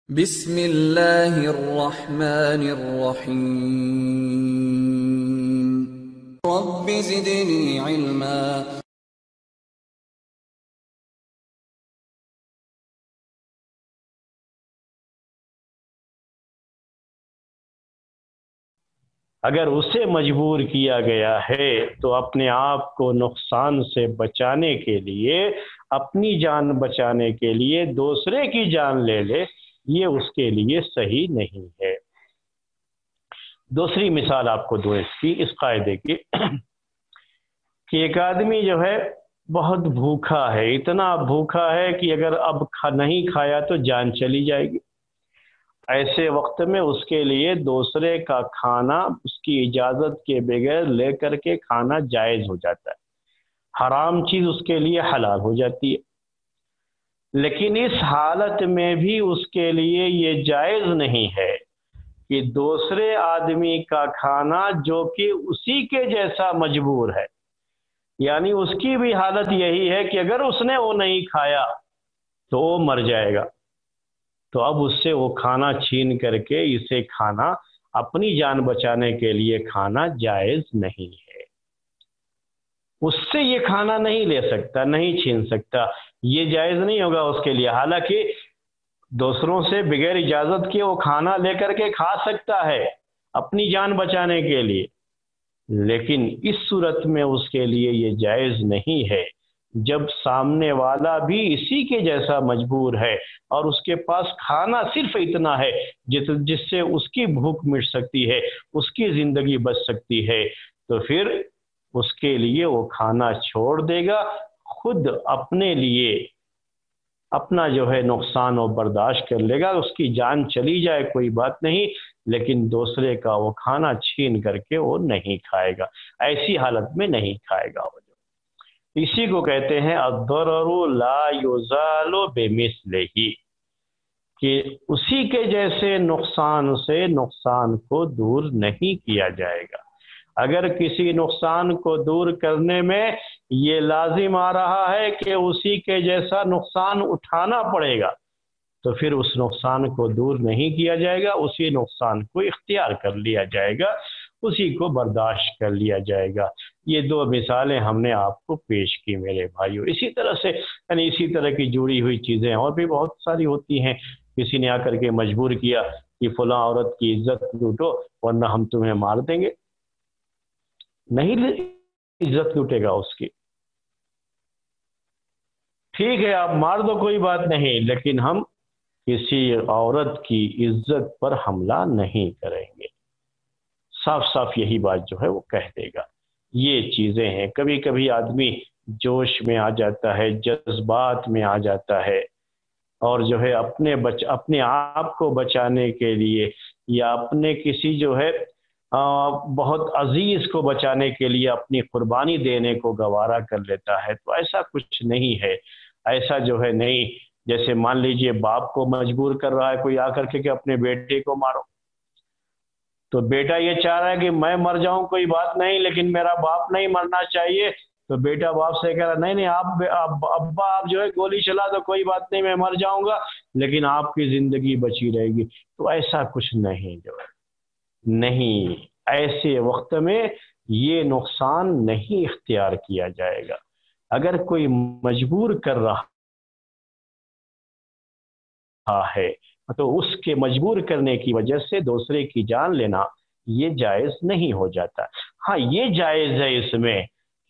بسم اللہ الرحمن الرحیم رب زدنی علما۔ اگر اسے مجبور کیا گیا ہے تو اپنے آپ کو نقصان سے بچانے کے لیے، اپنی جان بچانے کے لیے دوسرے کی جان لے لے، یہ اس کے لیے صحیح نہیں ہے۔ دوسری مثال آپ کو دو اس قاعدے کی کہ ایک آدمی جو ہے بہت بھوکا ہے، اتنا بھوکا ہے کہ اگر اب نہیں کھایا تو جان چلی جائے گی۔ ایسے وقت میں اس کے لیے دوسرے کا کھانا اس کی اجازت کے بغیر لے کر کے کھانا جائز ہو جاتا ہے، حرام چیز اس کے لیے حلال ہو جاتی ہے۔ لیکن اس حالت میں بھی اس کے لیے یہ جائز نہیں ہے کہ دوسرے آدمی کا کھانا جو کہ اسی کے جیسا مجبور ہے، یعنی اس کی بھی حالت یہی ہے کہ اگر اس نے وہ نہیں کھایا تو وہ مر جائے گا، تو اب اس سے وہ کھانا چھین کر کے اسے کھانا، اپنی جان بچانے کے لیے کھانا جائز نہیں ہے۔ اس سے یہ کھانا نہیں لے سکتا، نہیں چھین سکتا، یہ جائز نہیں ہوگا اس کے لیے۔ حالانکہ دوسروں سے بغیر اجازت کے وہ کھانا لے کر کے کھا سکتا ہے اپنی جان بچانے کے لیے، لیکن اس صورت میں اس کے لیے یہ جائز نہیں ہے جب سامنے والا بھی اسی کے جیسا مجبور ہے اور اس کے پاس کھانا صرف اتنا ہے جس سے اس کی بھوک مٹ سکتی ہے، اس کی زندگی بچ سکتی ہے، تو پھر اس کے لیے وہ کھانا چھوڑ دے گا، خود اپنے لیے اپنا جو ہے نقصان وہ برداشت کر لے گا، اس کی جان چلی جائے کوئی بات نہیں، لیکن دوسرے کا وہ کھانا چھین کر کے وہ نہیں کھائے گا، ایسی حالت میں نہیں کھائے گا۔ اسی کو کہتے ہیں الضرر لا یزال بمثلہ، کہ اسی کے جیسے نقصان سے نقصان کو دور نہیں کیا جائے گا۔ اگر کسی نقصان کو دور کرنے میں یہ لازم آ رہا ہے کہ اسی کے جیسا نقصان اٹھانا پڑے گا، تو پھر اس نقصان کو دور نہیں کیا جائے گا، اسی نقصان کو اختیار کر لیا جائے گا، اسی کو برداشت کر لیا جائے گا۔ یہ دو مثالیں ہم نے آپ کو پیش کی میرے بھائیوں۔ اسی طرح سے یعنی اسی طرح کی جڑی ہوئی چیزیں اور بھی بہت ساری ہوتی ہیں۔ کسی نے آ کر کے مجبور کیا کہ فلاں عورت کی عزت لوٹو ورنہ ہم تمہیں مار دیں گے، نہیں عزت لوٹے گا اس کی، ٹھیک ہے آپ مار دو کوئی بات نہیں، لیکن ہم کسی عورت کی عزت پر حملہ نہیں کریں گے، صاف صاف یہی بات جو ہے وہ کہہ دے گا۔ یہ چیزیں ہیں، کبھی کبھی آدمی جوش میں آ جاتا ہے، جذبات میں آ جاتا ہے، اور جو ہے اپنے آپ کو بچانے کے لیے یا اپنے کسی جو ہے بہت عزیز کو بچانے کے لیے اپنی قربانی دینے کو گوارا کر لیتا ہے، تو ایسا کچھ نہیں ہے، ایسا جو ہے نہیں۔ جیسے مان لیجئے باپ کو مجبور کر رہا ہے کوئی آ کر کے کہ اپنے بیٹے کو مارو، تو بیٹا یہ چاہ رہا ہے کہ میں مر جاؤں کوئی بات نہیں لیکن میرا باپ نہیں مرنا چاہیے، تو بیٹا باپ سے کہہ رہا نہیں ابا آپ جو ہے گولی چلا دو کوئی بات نہیں، میں مر جاؤں گا لیکن آپ کی زندگی بچی رہے گی، تو ایسا کچھ نہیں جو ہے نہیں، ایسے وقت میں یہ نقصان نہیں اختیار کیا جائے گا۔ اگر کوئی مجبور کر رہا ہے تو اس کے مجبور کرنے کی وجہ سے دوسرے کی جان لینا یہ جائز نہیں ہو جاتا۔ ہاں یہ جائز ہے اس میں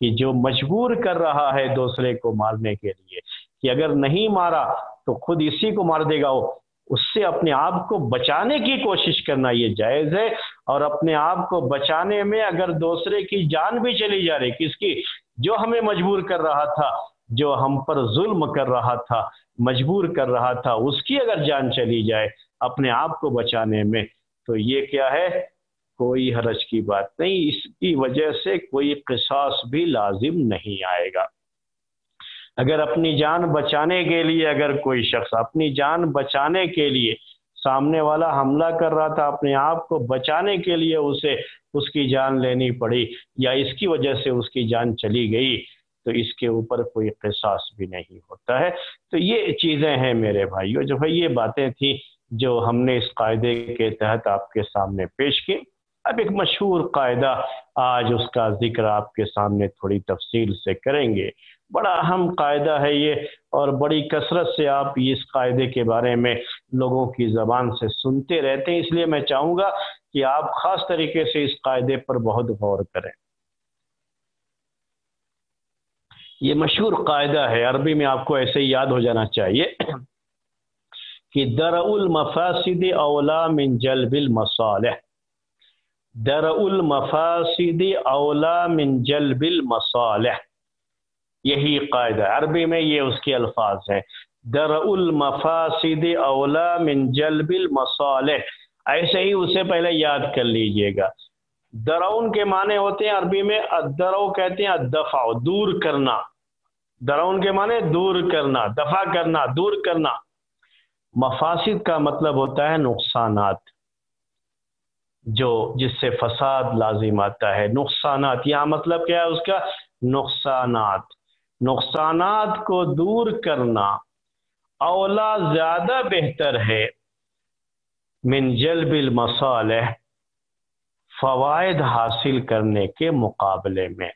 کہ جو مجبور کر رہا ہے دوسرے کو مارنے کے لیے، کہ اگر نہیں مارا تو خود اسی کو مار دے گا، وہ اس سے اپنے آپ کو بچانے کی کوشش کرنا یہ جائز ہے، اور اپنے آپ کو بچانے میں اگر دوسرے کی جان بھی چلی جا رہی، کس کی؟ جو ہمیں مجبور کر رہا تھا، جو ہم پر ظلم کر رہا تھا، مجبور کر رہا تھا، اس کی اگر جان چلی جائے اپنے آپ کو بچانے میں، تو یہ کیا ہے؟ کوئی حرج کی بات نہیں، اس کی وجہ سے کوئی قصاص بھی لازم نہیں آئے گا۔ اگر اپنی جان بچانے کے لیے اگر کوئی شخص اپنی جان بچانے کے لیے، سامنے والا حملہ کر رہا تھا، اپنے آپ کو بچانے کے لیے اسے اس کی جان لینی پڑی یا اس کی وجہ سے اس کی جان چلی گئی، تو اس کے اوپر کوئی قصاص بھی نہیں ہوتا ہے۔ تو یہ چیزیں ہیں میرے بھائیوں، جو ہے یہ باتیں تھیں جو ہم نے اس قاعدے کے تحت آپ کے سامنے پیش کی۔ اب ایک مشہور قاعدہ، آج اس کا ذکر آپ کے سامنے تھوڑی تفصیل سے کریں گے۔ بڑا اہم قاعدہ ہے یہ، اور بڑی کثرت سے آپ اس قاعدے کے بارے میں لوگوں کی زبان سے سنتے رہتے ہیں، اس لیے میں چاہوں گا کہ آپ خاص طریقے سے اس قاعدے پر بہت غور کریں۔ یہ مشہور قاعدہ ہے، عربی میں آپ کو ایسے ہی یاد ہو جانا چاہیے کہ درء المفاسد اولا من جلب المصالح، درء المفاسد اولا من جلب المصالح، یہی قاعدہ عربی میں یہ اس کے الفاظ ہیں، درء المفاسد اولا من جلب المصالح۔ ایسے ہی اسے پہلے یاد کر لیجئے گا۔ درعون کے معنی ہوتے ہیں عربی میں، الدرع کہتے ہیں الدفع، دور کرنا، درعون کے معنی دور کرنا، دفع کرنا، دور کرنا۔ مفاسد کا مطلب ہوتا ہے نقصانات، جس سے فساد لازم آتا ہے، نقصانات۔ یہاں مطلب کیا ہے اس کا؟ نقصانات۔ نقصانات کو دور کرنا اولا زیادہ بہتر ہے من جلب المصالح، فوائد حاصل کرنے کے مقابلے میں۔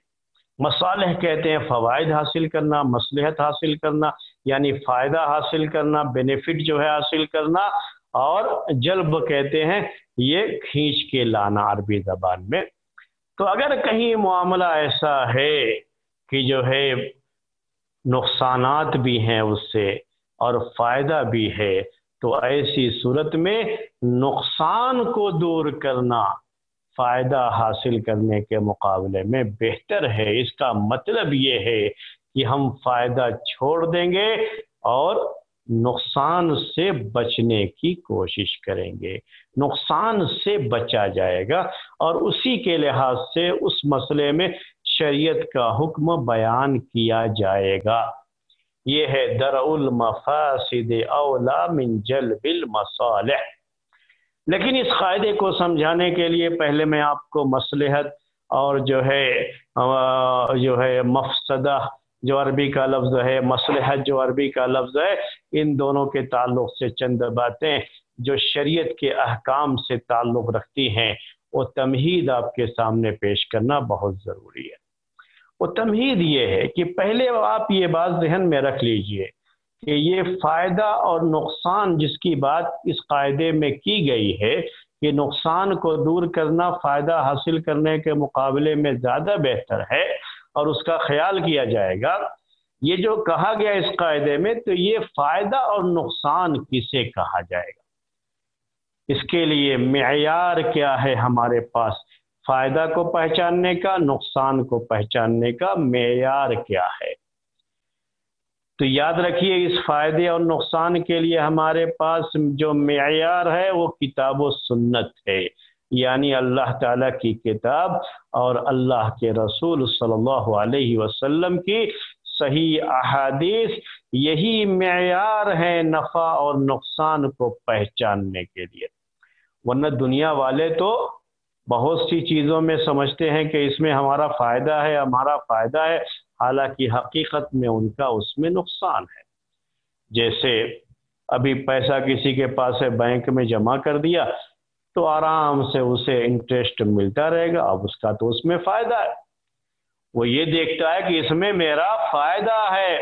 مصالح کہتے ہیں فوائد حاصل کرنا، مصلحت حاصل کرنا، یعنی فائدہ حاصل کرنا، بینیفٹ جو ہے حاصل کرنا، اور جلب کہتے ہیں یہ کھینچ کے لانا عربی زبان میں۔ تو اگر کہیں معاملہ ایسا ہے کہ جو ہے نقصانات بھی ہیں اس سے اور فائدہ بھی ہے، تو ایسی صورت میں نقصان کو دور کرنا فائدہ حاصل کرنے کے مقابلے میں بہتر ہے۔ اس کا مطلب یہ ہے کہ ہم فائدہ چھوڑ دیں گے اور نقصان سے بچنے کی کوشش کریں گے، نقصان سے بچا جائے گا، اور اسی کے لحاظ سے اس مسئلے میں شریعت کا حکم بیان کیا جائے گا۔ یہ ہے درء المفاسد اولا من جلب المصالح۔ لیکن اس قاعدے کو سمجھانے کے لیے پہلے میں آپ کو مصلحت اور جو ہے مفسدہ جو عربی کا لفظ ہے، مصلحت جو عربی کا لفظ ہے، ان دونوں کے تعلق سے چند باتیں جو شریعت کے احکام سے تعلق رکھتی ہیں، وہ تمہید آپ کے سامنے پیش کرنا بہت ضروری ہے۔ وہ تمہید یہ ہے کہ پہلے آپ یہ بات ذہن میں رکھ لیجئے کہ یہ فائدہ اور نقصان جس کی بات اس قاعدے میں کی گئی ہے کہ نقصان کو دور کرنا فائدہ حاصل کرنے کے مقابلے میں زیادہ بہتر ہے اور اس کا خیال کیا جائے گا، یہ جو کہا گیا اس قاعدے میں، تو یہ فائدہ اور نقصان کسے کہا جائے گا؟ اس کے لیے معیار کیا ہے ہمارے پاس؟ فائدہ کو پہچاننے کا، نقصان کو پہچاننے کا معیار کیا ہے؟ تو یاد رکھیے اس فائدے اور نقصان کے لیے ہمارے پاس جو معیار ہے وہ کتاب و سنت ہے، یعنی اللہ تعالیٰ کی کتاب اور اللہ کے رسول صلی اللہ علیہ وسلم کی صحیح احادیث، یہی معیار ہے نفع اور نقصان کو پہچاننے کے لیے۔ ورنہ دنیا والے تو بہت سی چیزوں میں سمجھتے ہیں کہ اس میں ہمارا فائدہ ہے، ہمارا فائدہ ہے، حالانکہ حقیقت میں ان کا اس میں نقصان ہے۔ جیسے ابھی پیسہ کسی کے پاس ہے، بینک میں جمع کر دیا تو آرام سے اسے انٹرسٹ ملتا رہے گا، اب اس کا تو اس میں فائدہ ہے، وہ یہ دیکھتا ہے کہ اس میں میرا فائدہ ہے،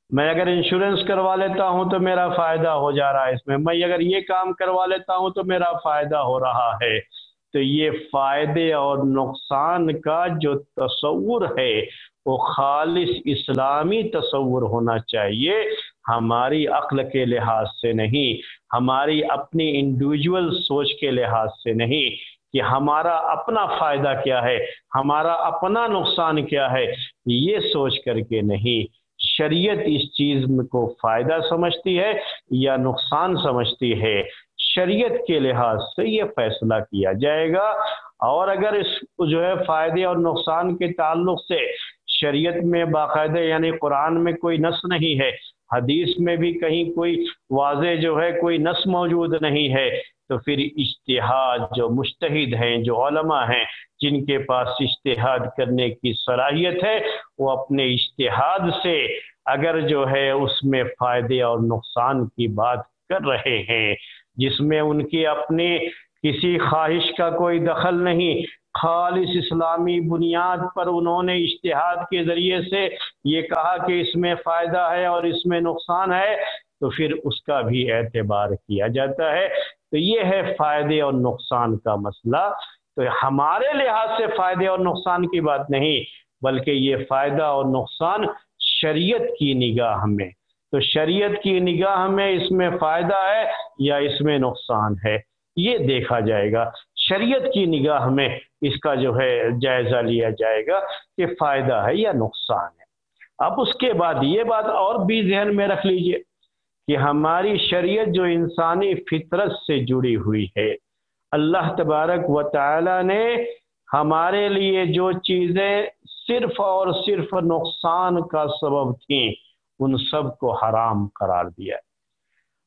میں اگر انشورنس کروا لیتا ہوں تو میرا فائدہ ہو جا رہا ہے اس میں اگر یہ کام کروا لیتا ہوں تو میرا فائدہ ہو رہا ہے۔ تو یہ فائدے اور نقصان کا جو تصور ہے وہ خالص اسلامی تصور ہونا چاہیے، ہماری عقل کے لحاظ سے نہیں، ہماری اپنی انڈیویجول سوچ کے لحاظ سے نہیں کہ ہمارا اپنا فائدہ کیا ہے، ہمارا اپنا نقصان کیا ہے، یہ سوچ کر کے نہیں۔ شریعت اس چیز کو فائدہ سمجھتی ہے یا نقصان سمجھتی ہے، شریعت کے لحاظ سے یہ فیصلہ کیا جائے گا۔ اور اگر اس جو ہے فائدے اور نقصان کے تعلق سے شریعت میں باقاعدہ یعنی قرآن میں کوئی نص نہیں ہے، حدیث میں بھی کہیں کوئی واضح جو ہے کوئی نص موجود نہیں ہے تو پھر اجتہاد، جو مجتہد ہیں، جو علماء ہیں جن کے پاس اجتہاد کرنے کی صلاحیت ہے، وہ اپنے اجتہاد سے اگر جو ہے اس میں فائدے اور نقصان کی بات کر رہے ہیں، جس میں ان کی اپنی کسی خواہش کا کوئی دخل نہیں، خالص اسلامی بنیاد پر انہوں نے اجتہاد کے ذریعے سے یہ کہا کہ اس میں فائدہ ہے اور اس میں نقصان ہے، تو پھر اس کا بھی اعتبار کیا جاتا ہے۔ تو یہ ہے فائدے اور نقصان کا مسئلہ۔ تو ہمارے لحاظ سے فائدے اور نقصان کی بات نہیں، بلکہ یہ فائدہ اور نقصان شریعت کی نگاہ میں، تو شریعت کی نگاہ میں اس میں فائدہ ہے یا اس میں نقصان ہے، یہ دیکھا جائے گا۔ شریعت کی نگاہ میں اس کا جو ہے جائزہ لیا جائے گا کہ فائدہ ہے یا نقصان ہے۔ اب اس کے بعد یہ بات اور بھی ذہن میں رکھ لیجئے کہ ہماری شریعت جو انسانی فطرت سے جڑی ہوئی ہے، اللہ تبارک و تعالی نے ہمارے لیے جو چیزیں صرف اور صرف نقصان کا سبب تھیں ان سب کو حرام قرار دیا،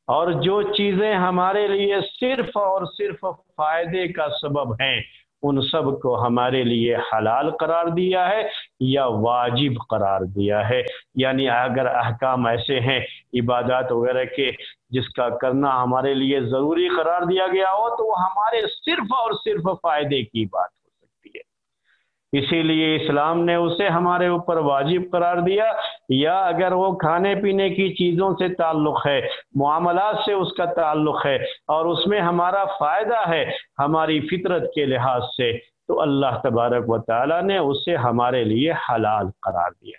اور جو چیزیں ہمارے لیے صرف اور صرف فائدے کا سبب ہیں ان سب کو ہمارے لیے حلال قرار دیا ہے یا واجب قرار دیا ہے۔ یعنی اگر احکام ایسے ہیں عبادات وغیرہ کے جس کا کرنا ہمارے لیے ضروری قرار دیا گیا ہو تو وہ ہمارے صرف اور صرف فائدے کی بات ہو سکتی ہے، اسی لیے اسلام نے اسے ہمارے اوپر واجب قرار دیا۔ یا اگر وہ کھانے پینے کی چیزوں سے تعلق ہے، معاملات سے اس کا تعلق ہے اور اس میں ہمارا فائدہ ہے ہماری فطرت کے لحاظ سے، تو اللہ تبارک و تعالی نے اسے ہمارے لیے حلال قرار دیا۔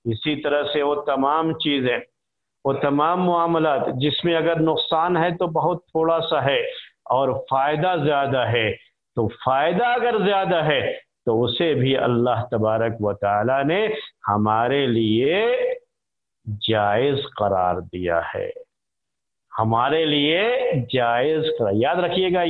اسی طرح سے وہ تمام چیزیں، وہ تمام معاملات جس میں اگر نقصان ہے تو بہت تھوڑا سا ہے اور فائدہ زیادہ ہے، تو فائدہ اگر زیادہ ہے تو اسے بھی اللہ تبارک و تعالی نے ہمارے لیے جائز قرار دیا ہے، ہمارے لیے جائز قرار۔ یاد رکھیے گا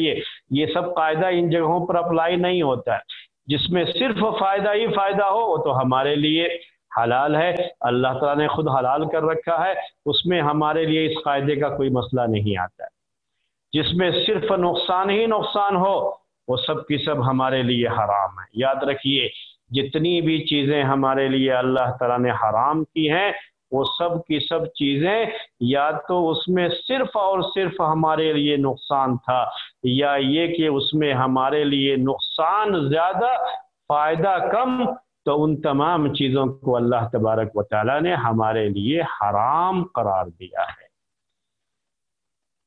یہ سب قاعدہ ان جگہوں پر اپلائی نہیں ہوتا ہے، جس میں صرف فائدہ ہی فائدہ ہو وہ تو ہمارے لیے حلال ہے، اللہ تعالیٰ نے خود حلال کر رکھا ہے، اس میں ہمارے لیے اس قاعدے کا کوئی مسئلہ نہیں آتا ہے۔ جس میں صرف نقصان ہی نقصان ہو وہ سب کی سب ہمارے لیے حرام ہے۔ یاد رکھیے جتنی بھی چیزیں ہمارے لیے اللہ تعالیٰ نے حرام کی ہیں وہ سب کی سب چیزیں یا تو اس میں صرف اور صرف ہمارے لیے نقصان تھا، یا یہ کہ اس میں ہمارے لیے نقصان زیادہ فائدہ کم، تو ان تمام چیزوں کو اللہ تبارک و تعالیٰ نے ہمارے لیے حرام قرار دیا ہے۔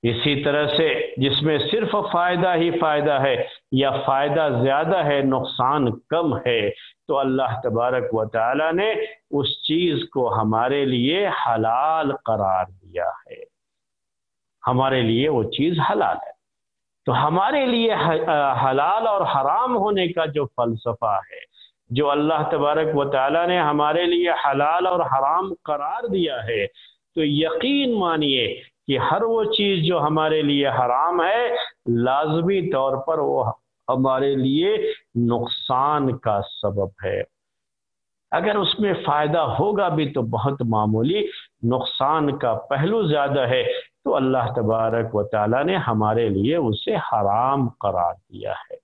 اسی طرح سے جس میں صرف فائدہ ہی فائدہ ہے یا فائدہ زیادہ ہے نقصان کم ہے، تو اللہ تبارک و تعالیٰ نے اس چیز کو ہمارے لیے حلال قرار دیا ہے، ہمارے لیے وہ چیز حلال ہے۔ تو ہمارے لیے حلال اور حرام ہونے کا جو فلسفہ ہے، جو اللہ تبارک و تعالیٰ نے ہمارے لیے حلال اور حرام قرار دیا ہے، تو یقین مانیے کہ ہر وہ چیز جو ہمارے لیے حرام ہے لازمی طور پر وہ ہمارے لیے نقصان کا سبب ہے۔ اگر اس میں فائدہ ہوگا بھی تو بہت معمولی، نقصان کا پہلو زیادہ ہے تو اللہ تبارک و تعالیٰ نے ہمارے لیے اسے حرام قرار دیا ہے۔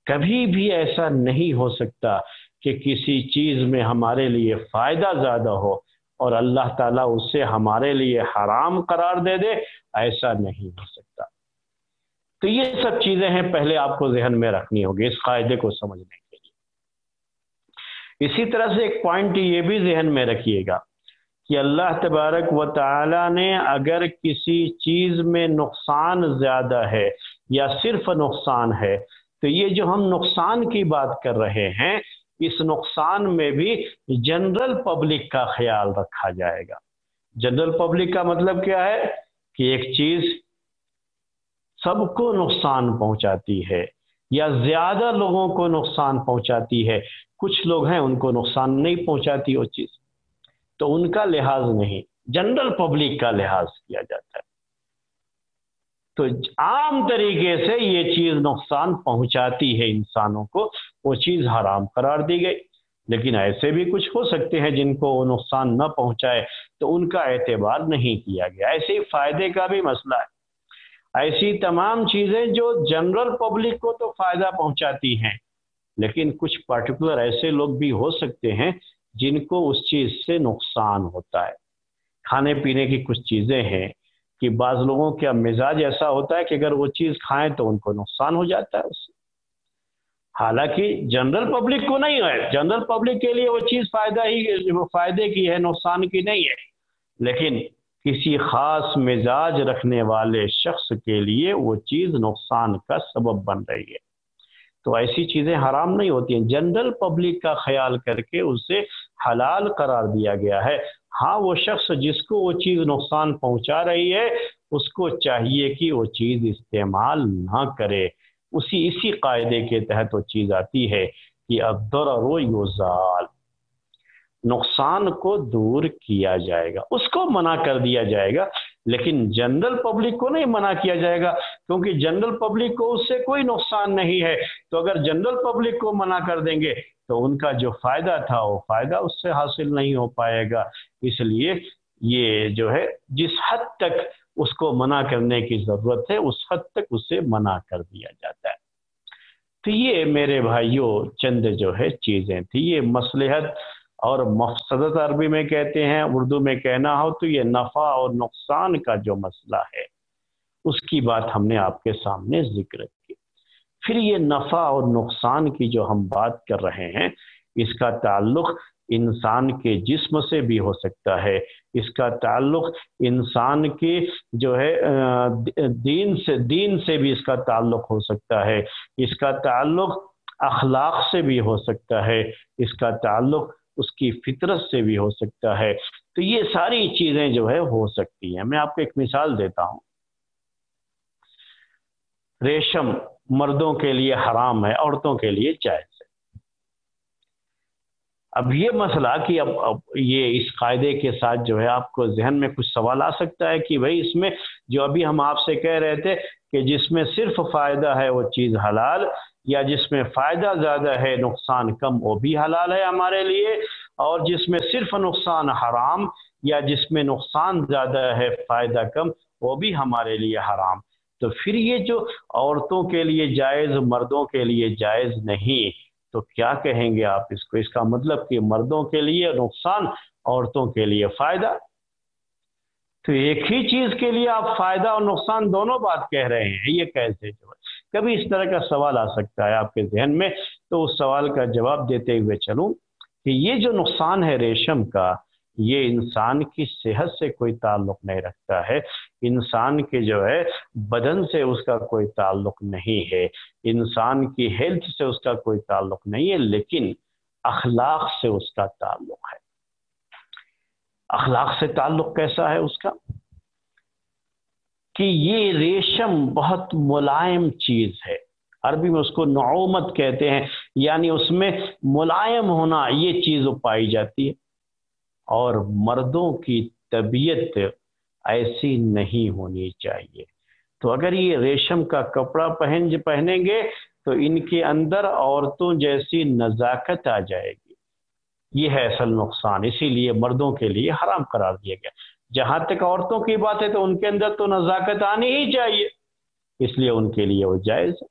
کبھی بھی ایسا نہیں ہو سکتا کہ کسی چیز میں ہمارے لیے فائدہ زیادہ ہو اور اللہ تعالیٰ اسے ہمارے لیے حرام قرار دے دے، ایسا نہیں ہو سکتا۔ تو یہ سب چیزیں ہیں پہلے آپ کو ذہن میں رکھنی ہوگی اس قاعدے کو سمجھنے کے لیے۔ اسی طرح سے ایک پوائنٹ یہ بھی ذہن میں رکھیے گا کہ اللہ تبارک و تعالیٰ نے اگر کسی چیز میں نقصان زیادہ ہے یا صرف نقصان ہے، تو یہ جو ہم نقصان کی بات کر رہے ہیں اس نقصان میں بھی جنرل پبلک کا خیال رکھا جائے گا۔ جنرل پبلک کا مطلب کیا ہے کہ ایک چیز سب کو نقصان پہنچاتی ہے یا زیادہ لوگوں کو نقصان پہنچاتی ہے، کچھ لوگ ہیں ان کو نقصان نہیں پہنچاتی وہ چیز، تو ان کا لحاظ نہیں، جنرل پبلک کا لحاظ کیا جاتا ہے۔ تو عام طریقے سے یہ چیز نقصان پہنچاتی ہے انسانوں کو، وہ چیز حرام قرار دی گئی۔ لیکن ایسے بھی کچھ ہو سکتے ہیں جن کو وہ نقصان نہ پہنچائے تو ان کا اعتبار نہیں کیا گیا۔ ایسے ہی فائدے کا بھی مسئلہ ہے۔ ایسی تمام چیزیں جو جنرل پبلک کو تو فائدہ پہنچاتی ہیں، لیکن کچھ پرٹیکولر ایسے لوگ بھی ہو سکتے ہیں جن کو اس چیز سے نقصان ہوتا ہے۔ کھانے پینے کی کچھ چیزیں ہیں کہ بعض لوگوں کا مزاج ایسا ہوتا ہے کہ اگر وہ چیز کھائیں تو ان کو نقصان ہو جاتا ہے اس سے، حالانکہ جنرل پبلک کو نہیں ہے، جنرل پبلک کے لیے وہ چیز فائدے کی ہے، نقصان کی نہیں ہے، لیکن کسی خاص مزاج رکھنے والے شخص کے لیے وہ چیز نقصان کا سبب بن رہی ہے۔ تو ایسی چیزیں حرام نہیں ہوتی ہیں، جنرل پبلک کا خیال کر کے اسے حلال قرار دیا گیا ہے۔ ہاں وہ شخص جس کو وہ چیز نقصان پہنچا رہی ہے اس کو چاہیے کہ وہ چیز استعمال نہ کرے، اسی قاعدے کے تحت وہ چیز آتی ہے کہ الضرر یزال، نقصان کو دور کیا جائے گا، اس کو منع کر دیا جائے گا، لیکن جنرل پبلک کو نہیں منع کیا جائے گا، کیونکہ جنرل پبلک کو اس سے کوئی نقصان نہیں ہے۔ تو اگر جنرل پبلک کو منع کر دیں گے تو ان کا جو فائدہ تھا وہ فائدہ اس سے حاصل نہیں ہو پائے گا، اس لیے یہ جو ہے جس حد تک اس کو منع کرنے کی ضرورت ہے اس حد تک اسے منع کر دیا جاتا ہے۔ تو یہ میرے بھائیوں چند جو ہے چیزیں تھی، یہ مصلحت اور مفسدت عربی میں کہتے ہیں، اردو میں کہنا ہو تو یہ نفع اور نقصان کا جو مسئلہ ہے اس کی بات ہم نے آپ کے سامنے ذکر کی۔ پھر یہ نفع اور نقصان کی جو ہم بات کر رہے ہیں اس کا تعلق انسان کے جسم سے بھی ہو سکتا ہے، اس کا تعلق انسان کے جو ہے دین سے بھی اس کا تعلق ہو سکتا ہے، اس کا تعلق اخلاق سے بھی ہو سکتا ہے، اس کا تعلق اس کی فطرت سے بھی ہو سکتا ہے۔ تو یہ ساری چیزیں جو ہے ہو سکتی ہیں۔ میں آپ کو ایک مثال دیتا ہوں، ریشم مردوں کے لیے حرام ہے، عورتوں کے لیے جائز ہے۔ اب یہ مسئلہ کہ اب یہ اس قاعدے کے ساتھ جو ہے آپ کو ذہن میں کچھ سوال آ سکتا ہے کہ بھائی اس میں جو ابھی ہم آپ سے کہہ رہے تھے کہ جس میں صرف فائدہ ہے وہ چیز حلال، یا جس میں فائدہ زیادہ ہے نقصان کم وہ بھی حلال ہے ہمارے لیے، اور جس میں صرف نقصان حرام یا جس میں نقصان زیادہ ہے فائدہ کم وہ بھی ہمارے لیے حرام۔ تو پھر یہ جو عورتوں کے لیے جائز مردوں کے لیے جائز نہیں، تو کیا کہیں گے آپ اس کو؟ اس کا مطلب کہ مردوں کے لیے نقصان، عورتوں کے لیے فائدہ۔ تو ایک ہی چیز کے لیے آپ فائدہ اور نقصان دونوں بات کہہ رہے ہیں، یہ کیسے؟ جو ہے کبھی اس طرح کا سوال آ سکتا ہے آپ کے ذہن میں، تو اس سوال کا جواب دیتے ہوئے چلوں کہ یہ جو نقصان ہے ریشم کا، یہ انسان کی صحت سے کوئی تعلق نہیں رکھتا ہے، انسان کے جو ہے بدن سے اس کا کوئی تعلق نہیں ہے، انسان کی ہیلتھ سے اس کا کوئی تعلق نہیں ہے، لیکن اخلاق سے اس کا تعلق ہے۔ اخلاق سے تعلق کیسا ہے اس کا؟ کہ یہ ریشم بہت ملائم چیز ہے، عربی میں اس کو نعومت کہتے ہیں، یعنی اس میں ملائم ہونا یہ چیز پائی جاتی ہے، اور مردوں کی طبیعت ایسی نہیں ہونی چاہیے۔ تو اگر یہ ریشم کا کپڑا پہنیں گے تو ان کے اندر عورتوں جیسی نزاکت آ جائے گی، یہ ہے اصل نقصان، اسی لیے مردوں کے لیے حرام قرار دیا گیا۔ جہاں تک عورتوں کی بات ہے تو ان کے اندر تو نزاکت آنی ہی چاہیے، اس لیے ان کے لیے وہ جائز ہے۔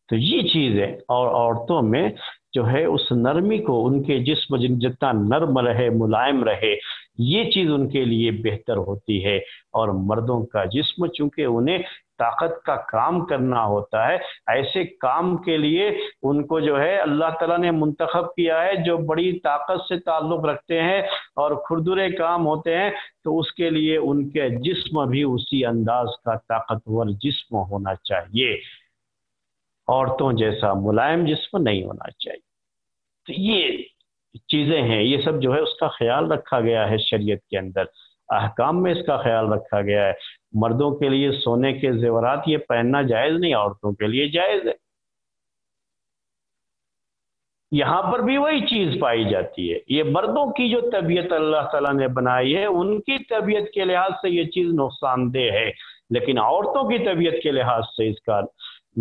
تو یہ چیز ہے، اور عورتوں میں جو ہے اس نرمی کو، ان کے جسم جتنا نرم رہے ملائم رہے یہ چیز ان کے لیے بہتر ہوتی ہے، اور مردوں کا جسم چونکہ انہیں طاقت کا کام کرنا ہوتا ہے، ایسے کام کے لیے ان کو جو ہے اللہ تعالیٰ نے منتخب کیا ہے جو بڑی طاقت سے تعلق رکھتے ہیں اور کھردرے کام ہوتے ہیں، تو اس کے لیے ان کے جسم بھی اسی انداز کا طاقتور جسم ہونا چاہیے، عورتوں جیسا ملائم جسم نہیں ہونا چاہیے۔ تو یہ چیزیں ہیں، یہ سب جو ہے اس کا خیال رکھا گیا ہے شریعت کے اندر، احکام میں اس کا خیال رکھا گیا ہے۔ مردوں کے لیے سونے کے زیورات یہ پہننا جائز نہیں، عورتوں کے لیے جائز ہے۔ یہاں پر بھی وہی چیز پائی جاتی ہے، یہ مردوں کی جو طبیعت اللہ تعالیٰ نے بنائی ہے ان کی طبیعت کے لحاظ سے یہ چیز نقصان دہ ہے، لیکن عورتوں کی طبیعت کے لحاظ سے اس کا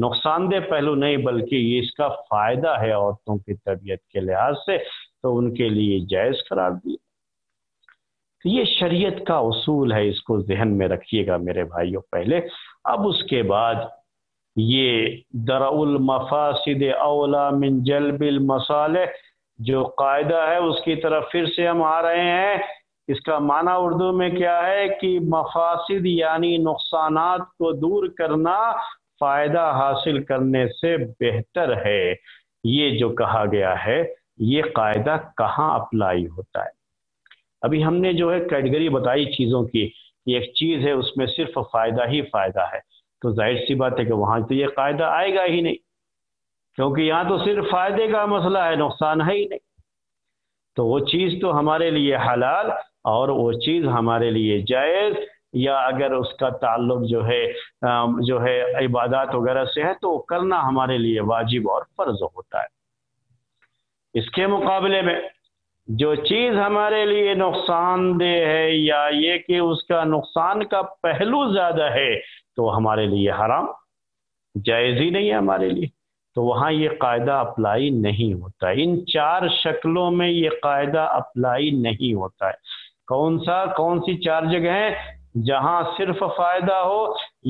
نقصان دہ پہلو نہیں بلکہ یہ اس کا فائدہ ہے عورتوں کی طبیعت کے لحاظ سے، تو ان کے لیے جائز قرار دیا۔ تو یہ شریعت کا اصول ہے، اس کو ذہن میں رکھیے گا میرے بھائیوں پہلے۔ اب اس کے بعد یہ درء المفاسد اولا من جلب المصالح جو قاعدہ ہے اس کی طرف پھر سے ہم آ رہے ہیں۔ اس کا معنی اردو میں کیا ہے کہ مفاسد یعنی نقصانات کو دور کرنا فائدہ حاصل کرنے سے بہتر ہے۔ یہ جو کہا گیا ہے یہ قاعدہ کہاں اپلائی ہوتا ہے؟ ابھی ہم نے جو ہے کیٹیگری بتائی چیزوں کی، ایک چیز ہے اس میں صرف فائدہ ہی فائدہ ہے، تو ظاہر سی بات ہے کہ وہاں تو یہ قاعدہ آئے گا ہی نہیں، کیونکہ یہاں تو صرف فائدے کا مسئلہ ہے، نقصان ہے ہی نہیں۔ تو وہ چیز تو ہمارے لیے حلال اور وہ چیز ہمارے لیے جائز، یا اگر اس کا تعلق جو ہے عبادات وغیرہ سے ہے تو وہ کرنا ہمارے لیے واجب اور فرض ہوتا ہے۔ اس کے مقابلے میں جو چیز ہمارے لیے نقصان دہ ہے یا یہ کہ اس کا نقصان کا پہلو زیادہ ہے تو ہمارے لیے حرام، جائز ہی نہیں ہے ہمارے لیے، تو وہاں یہ قاعدہ اپلائی نہیں ہوتا ہے۔ ان چار شکلوں میں یہ قاعدہ اپلائی نہیں ہوتا ہے۔ کون سی چار جگہ ہیں؟ جہاں صرف فائدہ ہو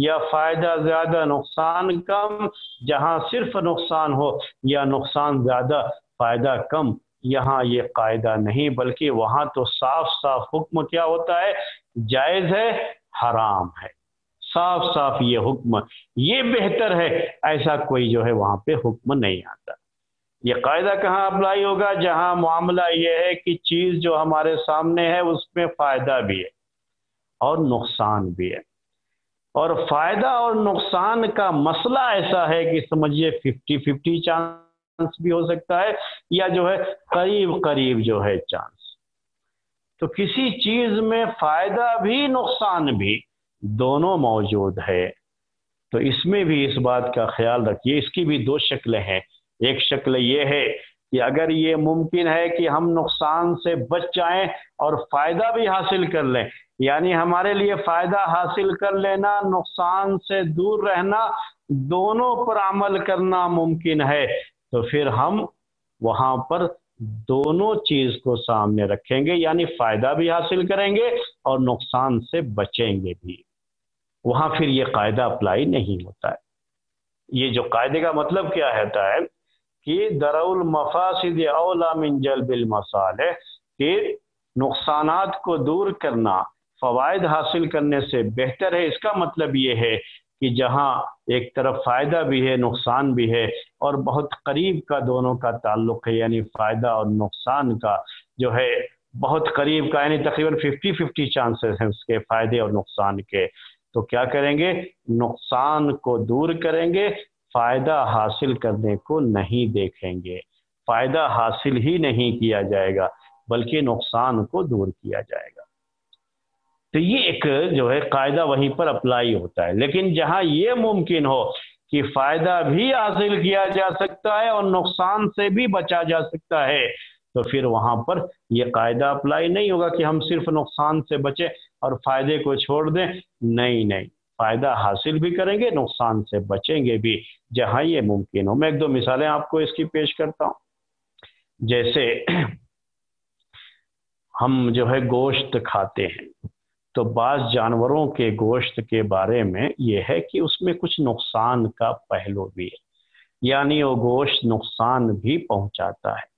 یا فائدہ زیادہ نقصان کم، جہاں صرف نقصان ہو یا نقصان زیادہ فائدہ کم، یہاں یہ قاعدہ نہیں، بلکہ وہاں تو صاف صاف حکم کیا ہوتا ہے؟ جائز ہے، حرام ہے، صاف صاف یہ حکم، یہ بہتر ہے، ایسا کوئی جو ہے وہاں پہ حکم نہیں آتا۔ یہ قاعدہ کہاں اپلائی ہوگا؟ جہاں معاملہ یہ ہے کہ چیز جو ہمارے سامنے ہے اس میں فائدہ بھی ہے اور نقصان بھی ہے، اور فائدہ اور نقصان کا مسئلہ ایسا ہے کہ سمجھیے 50-50 چانس بھی ہو سکتا ہے، یا جو ہے قریب قریب جو ہے چانس۔ تو کسی چیز میں فائدہ بھی نقصان بھی دونوں موجود ہے، تو اس میں بھی اس بات کا خیال رکھیے۔ اس کی بھی دو شکلیں ہیں۔ ایک شکل یہ ہے کہ اگر یہ ممکن ہے کہ ہم نقصان سے بچ جائیں اور فائدہ بھی حاصل کر لیں، یعنی ہمارے لیے فائدہ حاصل کر لینا، نقصان سے دور رہنا، دونوں پر عمل کرنا ممکن ہے، تو پھر ہم وہاں پر دونوں چیز کو سامنے رکھیں گے، یعنی فائدہ بھی حاصل کریں گے اور نقصان سے بچیں گے بھی۔ وہاں پھر یہ قاعدہ اپلائی نہیں ہوتا ہے۔ یہ جو قاعدے کا مطلب کیا ہوتا ہے کہ درء المفاسد اولا من جلب المصالح، کہ نقصانات کو دور کرنا فوائد حاصل کرنے سے بہتر ہے۔ اس کا مطلب یہ ہے کہ جہاں ایک طرف فائدہ بھی ہے، نقصان بھی ہے، اور بہت قریب کا دونوں کا تعلق ہے، یعنی فائدہ اور نقصان کا جو ہے بہت قریب کا، یعنی تقریباً 50-50 چانسز ہیں اس کے فائدے اور نقصان کے، تو کیا کریں گے؟ نقصان کو دور کریں گے، فائدہ حاصل کرنے کو نہیں دیکھیں گے، فائدہ حاصل ہی نہیں کیا جائے گا بلکہ نقصان کو دور کیا جائے گا۔ تو یہ ایک جو ہے قاعدہ وہیں پر اپلائی ہوتا ہے۔ لیکن جہاں یہ ممکن ہو کہ فائدہ بھی حاصل کیا جا سکتا ہے اور نقصان سے بھی بچا جا سکتا ہے، تو پھر وہاں پر یہ قاعدہ اپلائی نہیں ہوگا کہ ہم صرف نقصان سے بچیں اور فائدے کو چھوڑ دیں۔ نہیں، فائدہ حاصل بھی کریں گے، نقصان سے بچیں گے بھی، جہاں یہ ممکن ہو۔ میں ایک دو مثالیں آپ کو اس کی پیش کرتا ہوں۔ جیسے ہم جو ہے گوشت کھاتے ہیں، تو بعض جانوروں کے گوشت کے بارے میں یہ ہے کہ اس میں کچھ نقصان کا پہلو بھی ہے، یعنی وہ گوشت نقصان بھی پہنچاتا ہے،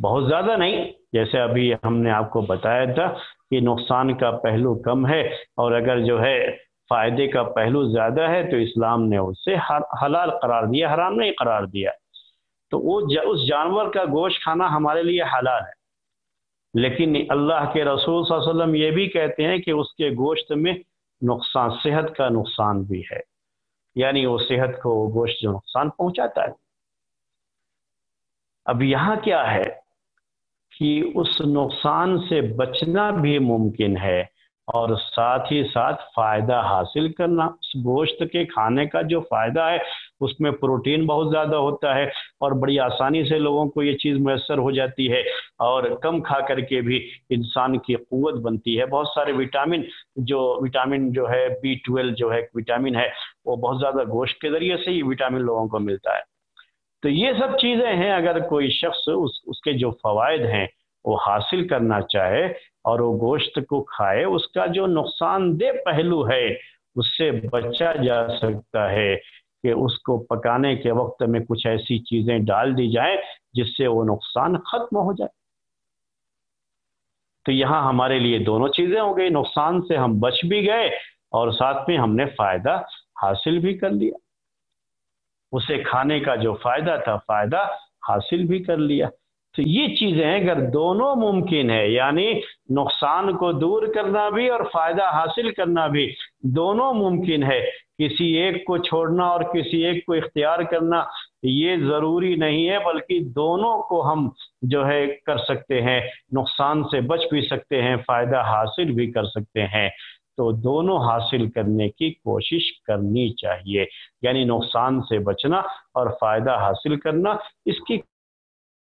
بہت زیادہ نہیں، جیسے ابھی ہم نے آپ کو بتایا تھا کہ نقصان کا پہلو کم ہے، اور اگر جو ہے فائدے کا پہلو زیادہ ہے تو اسلام نے اسے حلال قرار دیا، حرام نہیں قرار دیا۔ تو اس جانور کا گوشت کھانا ہمارے لیے حلال ہے، لیکن اللہ کے رسول صلی اللہ علیہ وسلم یہ بھی کہتے ہیں کہ اس کے گوشت میں نقصان، صحت کا نقصان بھی ہے، یعنی وہ صحت کو وہ گوشت جو نقصان پہنچاتا ہے۔ اب یہاں کیا ہے کہ اس نقصان سے بچنا بھی ممکن ہے اور ساتھ ہی ساتھ فائدہ حاصل کرنا۔ اس گوشت کے کھانے کا جو فائدہ ہے اس میں پروٹین بہت زیادہ ہوتا ہے اور بڑی آسانی سے لوگوں کو یہ چیز میسر ہو جاتی ہے، اور کم کھا کر کے بھی انسان کی قوت بنتی ہے۔ بہت سارے وٹامن جو ہے B12 جو ہے وٹامن ہے، وہ بہت زیادہ گوشت کے ذریعے سے ہی وٹامن لوگوں کو ملتا ہے۔ تو یہ سب چیزیں ہیں، اگر کوئی شخص اس کے جو فوائد ہیں وہ حاصل کرنا چاہے اور وہ گوشت کو کھائے، اس کا جو نقصان دہ پہلو ہے اس سے بچا جا سکتا ہے کہ اس کو پکانے کے وقت میں کچھ ایسی چیزیں ڈال دی جائیں جس سے وہ نقصان ختم ہو جائے۔ تو یہاں ہمارے لیے دونوں چیزیں ہو گئی، نقصان سے ہم بچ بھی گئے اور ساتھ میں ہم نے فائدہ حاصل بھی کر لیا، اسے کھانے کا جو فائدہ تھا فائدہ حاصل بھی کر لیا۔ تو یہ چیزیں اگر دونوں ممکن ہے، یعنی نقصان کو دور کرنا بھی اور فائدہ حاصل کرنا بھی دونوں ممکن ہے، کسی ایک کو چھوڑنا اور کسی ایک کو اختیار کرنا یہ ضروری نہیں ہے، بلکہ دونوں کو ہم جو ہے کر سکتے ہیں، نقصان سے بچ بھی سکتے ہیں، فائدہ حاصل بھی کر سکتے ہیں۔ تو دونوں حاصل کرنے کی کوشش کرنی چاہیے، یعنی نقصان سے بچنا اور فائدہ حاصل کرنا اس کی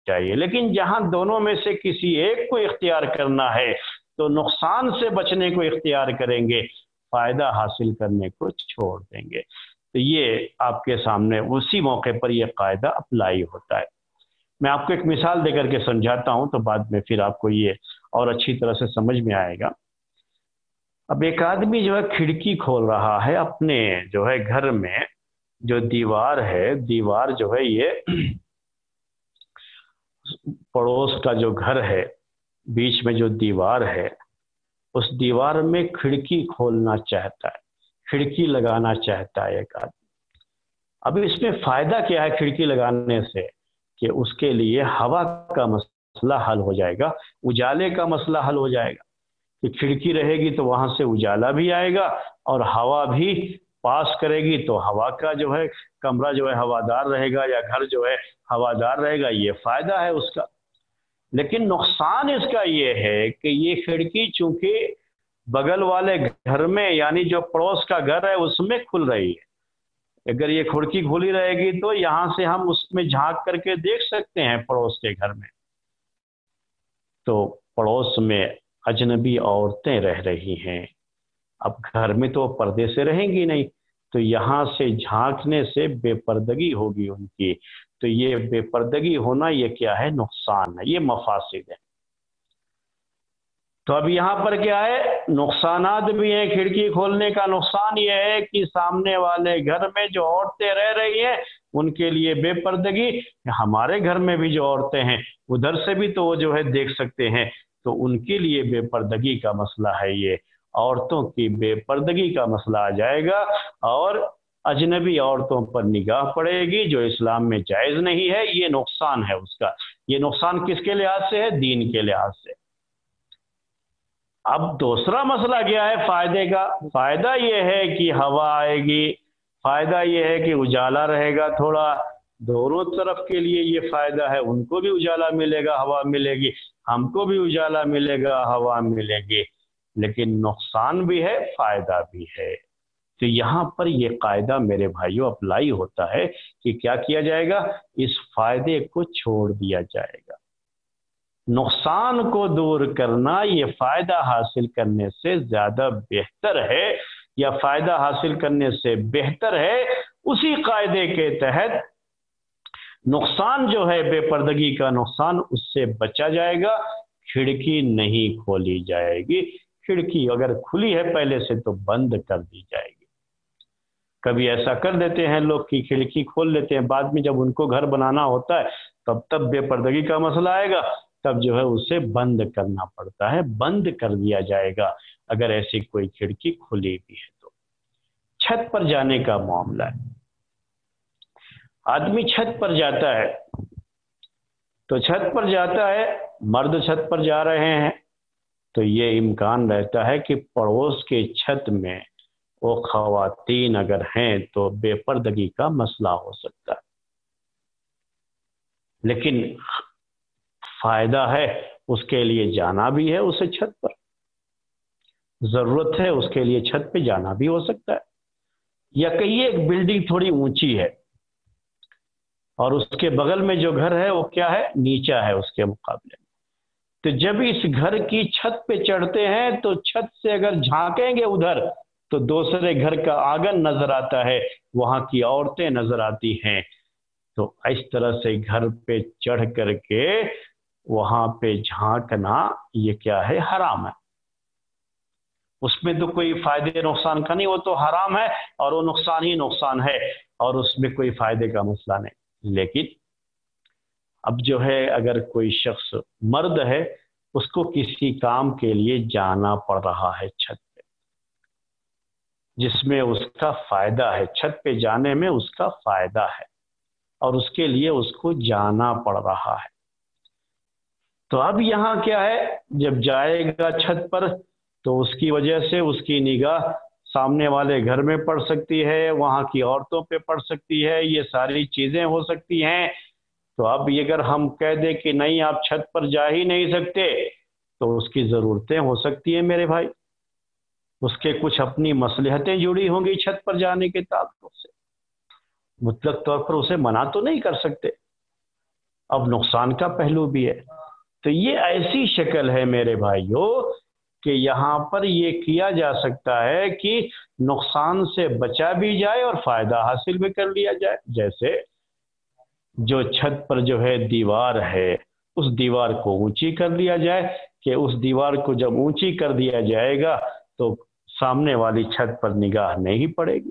چاہیے۔ لیکن جہاں دونوں میں سے کسی ایک کو اختیار کرنا ہے تو نقصان سے بچنے کو اختیار کریں گے، فائدہ حاصل کرنے کو چھوڑ دیں گے۔ تو یہ آپ کے سامنے اسی موقع پر یہ قاعدہ اپلائی ہوتا ہے۔ میں آپ کو ایک مثال دے کر کے سمجھاتا ہوں تو بعد میں پھر آپ کو یہ اور اچھی طرح سے سمجھ میں آئے گا۔ اب ایک آدمی جو ہے کھڑکی کھول رہا ہے اپنے جو ہے گھر میں، جو دیوار ہے، دیوار جو ہے یہ پڑوس کا جو گھر ہے، بیچ میں جو دیوار ہے اس دیوار میں کھڑکی کھولنا چاہتا ہے، کھڑکی لگانا چاہتا ہے ایک آدمی۔ اب اس میں فائدہ کیا ہے کھڑکی لگانے سے، کہ اس کے لیے ہوا کا مسئلہ حل ہو جائے گا، اجالے کا مسئلہ حل ہو جائے گا، کہ کھڑکی رہے گی تو وہاں سے اجالا بھی آئے گا اور ہوا بھی پاس کرے گی تو ہوا کا جو ہے کمرہ جو ہے ہوادار رہے گا یا گھر جو ہے ہوادار رہے گا، یہ فائدہ ہے اس کا۔ لیکن نقصان اس کا یہ ہے کہ یہ کھڑکی چونکہ بغل والے گھر میں یعنی جو پڑوس کا گھر ہے اس میں کھل رہی ہے، اگر یہ کھڑکی کھلی رہے گی تو یہاں سے ہم اس میں جھانک کر کے دیکھ سکتے ہیں پڑوس کے گھر میں، تو پڑوس میں اجنبی عورتیں رہ رہی ہیں، اب گھر میں تو پردے سے رہیں گی نہیں، تو یہاں سے جھانکنے سے بے پردگی ہوگی ان کی، تو یہ بے پردگی ہونا یہ کیا ہے، نقصان ہے، یہ مفاسد ہے۔ تو اب یہاں پر کیا ہے، نقصانات بھی ہیں کھڑکی کھولنے کا۔ نقصان یہ ہے کہ سامنے والے گھر میں جو عورتیں رہ رہی ہیں ان کے لیے بے پردگی، ہمارے گھر میں بھی جو عورتیں ہیں ادھر سے بھی تو وہ جو ہے دیکھ سکتے ہیں، تو ان کے لیے بے پردگی کا مسئلہ ہے، یہ عورتوں کی بے پردگی کا مسئلہ آ جائے گا اور اجنبی عورتوں پر نگاہ پڑے گی جو اسلام میں جائز نہیں ہے، یہ نقصان ہے اس کا۔ یہ نقصان کس کے لحاظ سے ہے، دین کے لحاظ سے۔ اب دوسرا مسئلہ کیا ہے فائدے کا، فائدہ یہ ہے کہ ہوا آئے گی، فائدہ یہ ہے کہ اجالا رہے گا تھوڑا، دونوں طرف کے لیے یہ فائدہ ہے، ان کو بھی اجالا ملے گا، ہوا ملے گی، ہم کو بھی اجالا ملے گا، ہوا ملے گی، لیکن نقصان بھی ہے فائدہ بھی ہے۔ تو یہاں پر یہ قاعدہ میرے بھائیوں اپلائی ہوتا ہے کہ کیا کیا جائے گا، اس فائدے کو چھوڑ دیا جائے گا۔ نقصان کو دور کرنا یہ فائدہ حاصل کرنے سے زیادہ بہتر ہے، یا فائدہ حاصل کرنے سے بہتر ہے۔ اسی قاعدے کے تحت نقصان جو ہے بے پردگی کا نقصان، اس سے بچا جائے گا، کھڑکی نہیں کھولی جائے گی، کھڑکی اگر کھلی ہے پہلے سے تو بند کر دی جائے گی۔ کبھی ایسا کر دیتے ہیں لوگ کہ کھڑکی کھول لیتے ہیں، بعد میں جب ان کو گھر بنانا ہوتا ہے تب بے پردگی کا مسئلہ آئے گا، تب جو ہے اسے بند کرنا پڑتا ہے، بند کر دیا جائے گا اگر ایسی کوئی کھڑکی کھلی بھی ہے تو۔ چھت پر جانے کا معاملہ ہے، آدمی چھت پر جاتا ہے تو چھت پر جاتا ہے، مرد چھت پر جا رہے ہیں تو یہ امکان رہتا ہے کہ پڑوس کے چھت میں وہ خواتین اگر ہیں تو بے پردگی کا مسئلہ ہو سکتا ہے، لیکن فائدہ ہے اس کے لیے جانا بھی ہے، اسے چھت پر ضرورت ہے اس کے لیے چھت پہ جانا بھی ہو سکتا ہے، یا کہیے ایک بلڈنگ تھوڑی اونچی ہے اور اس کے بغل میں جو گھر ہے وہ کیا ہے، نیچا ہے اس کے مقابلے میں، تو جب اس گھر کی چھت پہ چڑھتے ہیں تو چھت سے اگر جھانکیں گے ادھر تو دوسرے گھر کا آنگن نظر آتا ہے، وہاں کی عورتیں نظر آتی ہیں، تو اس طرح سے گھر پہ چڑھ کر کے وہاں پہ جھانکنا یہ کیا ہے؟ حرام ہے۔ اس میں تو کوئی فائدے نقصان کا نہیں، وہ تو حرام ہے اور وہ نقصان ہی نقصان ہے، اور اس میں کوئی فائدے کا مسئلہ نہیں۔ لیکن اب جو ہے اگر کوئی شخص مرد ہے، اس کو کسی کام کے لیے جانا پڑ رہا ہے چھت پہ، جس میں اس کا فائدہ ہے، چھت پہ جانے میں اس کا فائدہ ہے اور اس کے لیے اس کو جانا پڑ رہا ہے، تو اب یہاں کیا ہے، جب جائے گا چھت پر تو اس کی وجہ سے اس کی نگاہ سامنے والے گھر میں پڑ سکتی ہے، وہاں کی عورتوں پہ پڑ سکتی ہے، یہ ساری چیزیں ہو سکتی ہیں۔ تو اب اگر ہم کہہ دیں کہ نہیں آپ چھت پر جا ہی نہیں سکتے، تو اس کی ضرورتیں ہو سکتی ہیں میرے بھائی، اس کے کچھ اپنی مصلحتیں جڑی ہوں گی چھت پر جانے کے تعلق سے، مطلق طور پر اسے منع تو نہیں کر سکتے، اب نقصان کا پہلو بھی ہے۔ تو یہ ایسی شکل ہے میرے بھائیوں کہ یہاں پر یہ کیا جا سکتا ہے کہ نقصان سے بچا بھی جائے اور فائدہ حاصل بھی کر لیا جائے۔ جیسے جو چھت پر جو ہے دیوار ہے، اس دیوار کو اونچی کر لیا جائے کہ اس دیوار کو جب اونچی کر دیا جائے گا تو سامنے والی چھت پر نگاہ نہیں پڑے گی،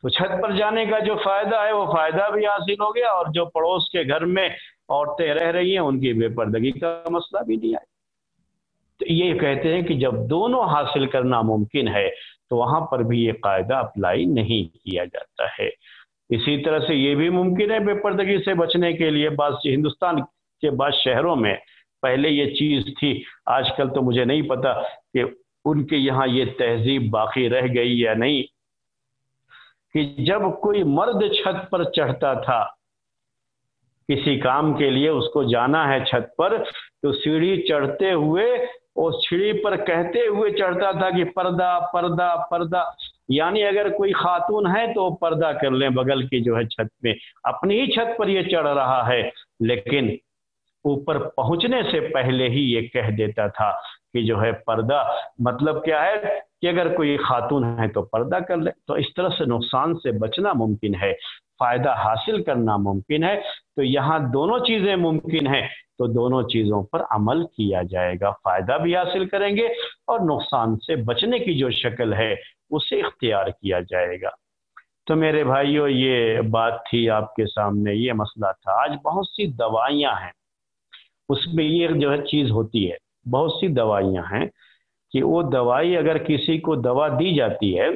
تو چھت پر جانے کا جو فائدہ ہے وہ فائدہ بھی حاصل ہو گیا، اور جو پڑوس کے گھر میں عورتیں رہ رہی ہیں ان کی بے پردگی کا مسئلہ بھی نہیں آئے۔ تو یہ کہتے ہیں کہ جب دونوں حاصل کرنا ممکن ہے تو وہاں پر بھی یہ قاعدہ اپلائی نہیں کیا جاتا ہے۔ اسی طرح سے یہ بھی ممکن ہے بے پردگی سے بچنے کے لیے، بعض ہندوستان کے بعض شہروں میں پہلے یہ چیز تھی، آج کل تو مجھے نہیں پتا کہ ان کے یہاں یہ تہذیب باقی رہ گئی یا نہیں، کہ جب کوئی مرد چھت پر چڑھتا تھا کسی کام کے لیے، اس کو جانا ہے چھت پر، تو سیڑھی چڑھتے ہوئے اور سیڑھی پر کہتے ہوئے چڑھتا تھا کہ پردہ پردہ پردہ، یعنی اگر کوئی خاتون ہے تو وہ پردہ کر لیں بغل کی جو ہے چھت میں، اپنی ہی چھت پر یہ چڑھ رہا ہے، لیکن اوپر پہنچنے سے پہلے ہی یہ کہہ دیتا تھا کہ جو ہے پردہ، مطلب کیا ہے کہ اگر کوئی خاتون ہے تو پردہ کر لے۔ تو اس طرح سے نقصان سے بچنا ممکن ہے، فائدہ حاصل کرنا ممکن ہے، تو یہاں دونوں چیزیں ممکن ہیں، تو دونوں چیزوں پر عمل کیا جائے گا، فائدہ بھی حاصل کریں گے اور نقصان سے بچنے کی جو شکل ہے اسے اختیار کیا جائے گا۔ تو میرے بھائیوں یہ بات تھی آپ کے سامنے، یہ مسئلہ تھا۔ آج بہت سی دوائیاں ہیں، اس میں یہ جو ہے چیز ہوتی ہے، بہت سی دوائیاں ہیں کہ وہ دوائی اگر کسی کو دوا دی جاتی ہے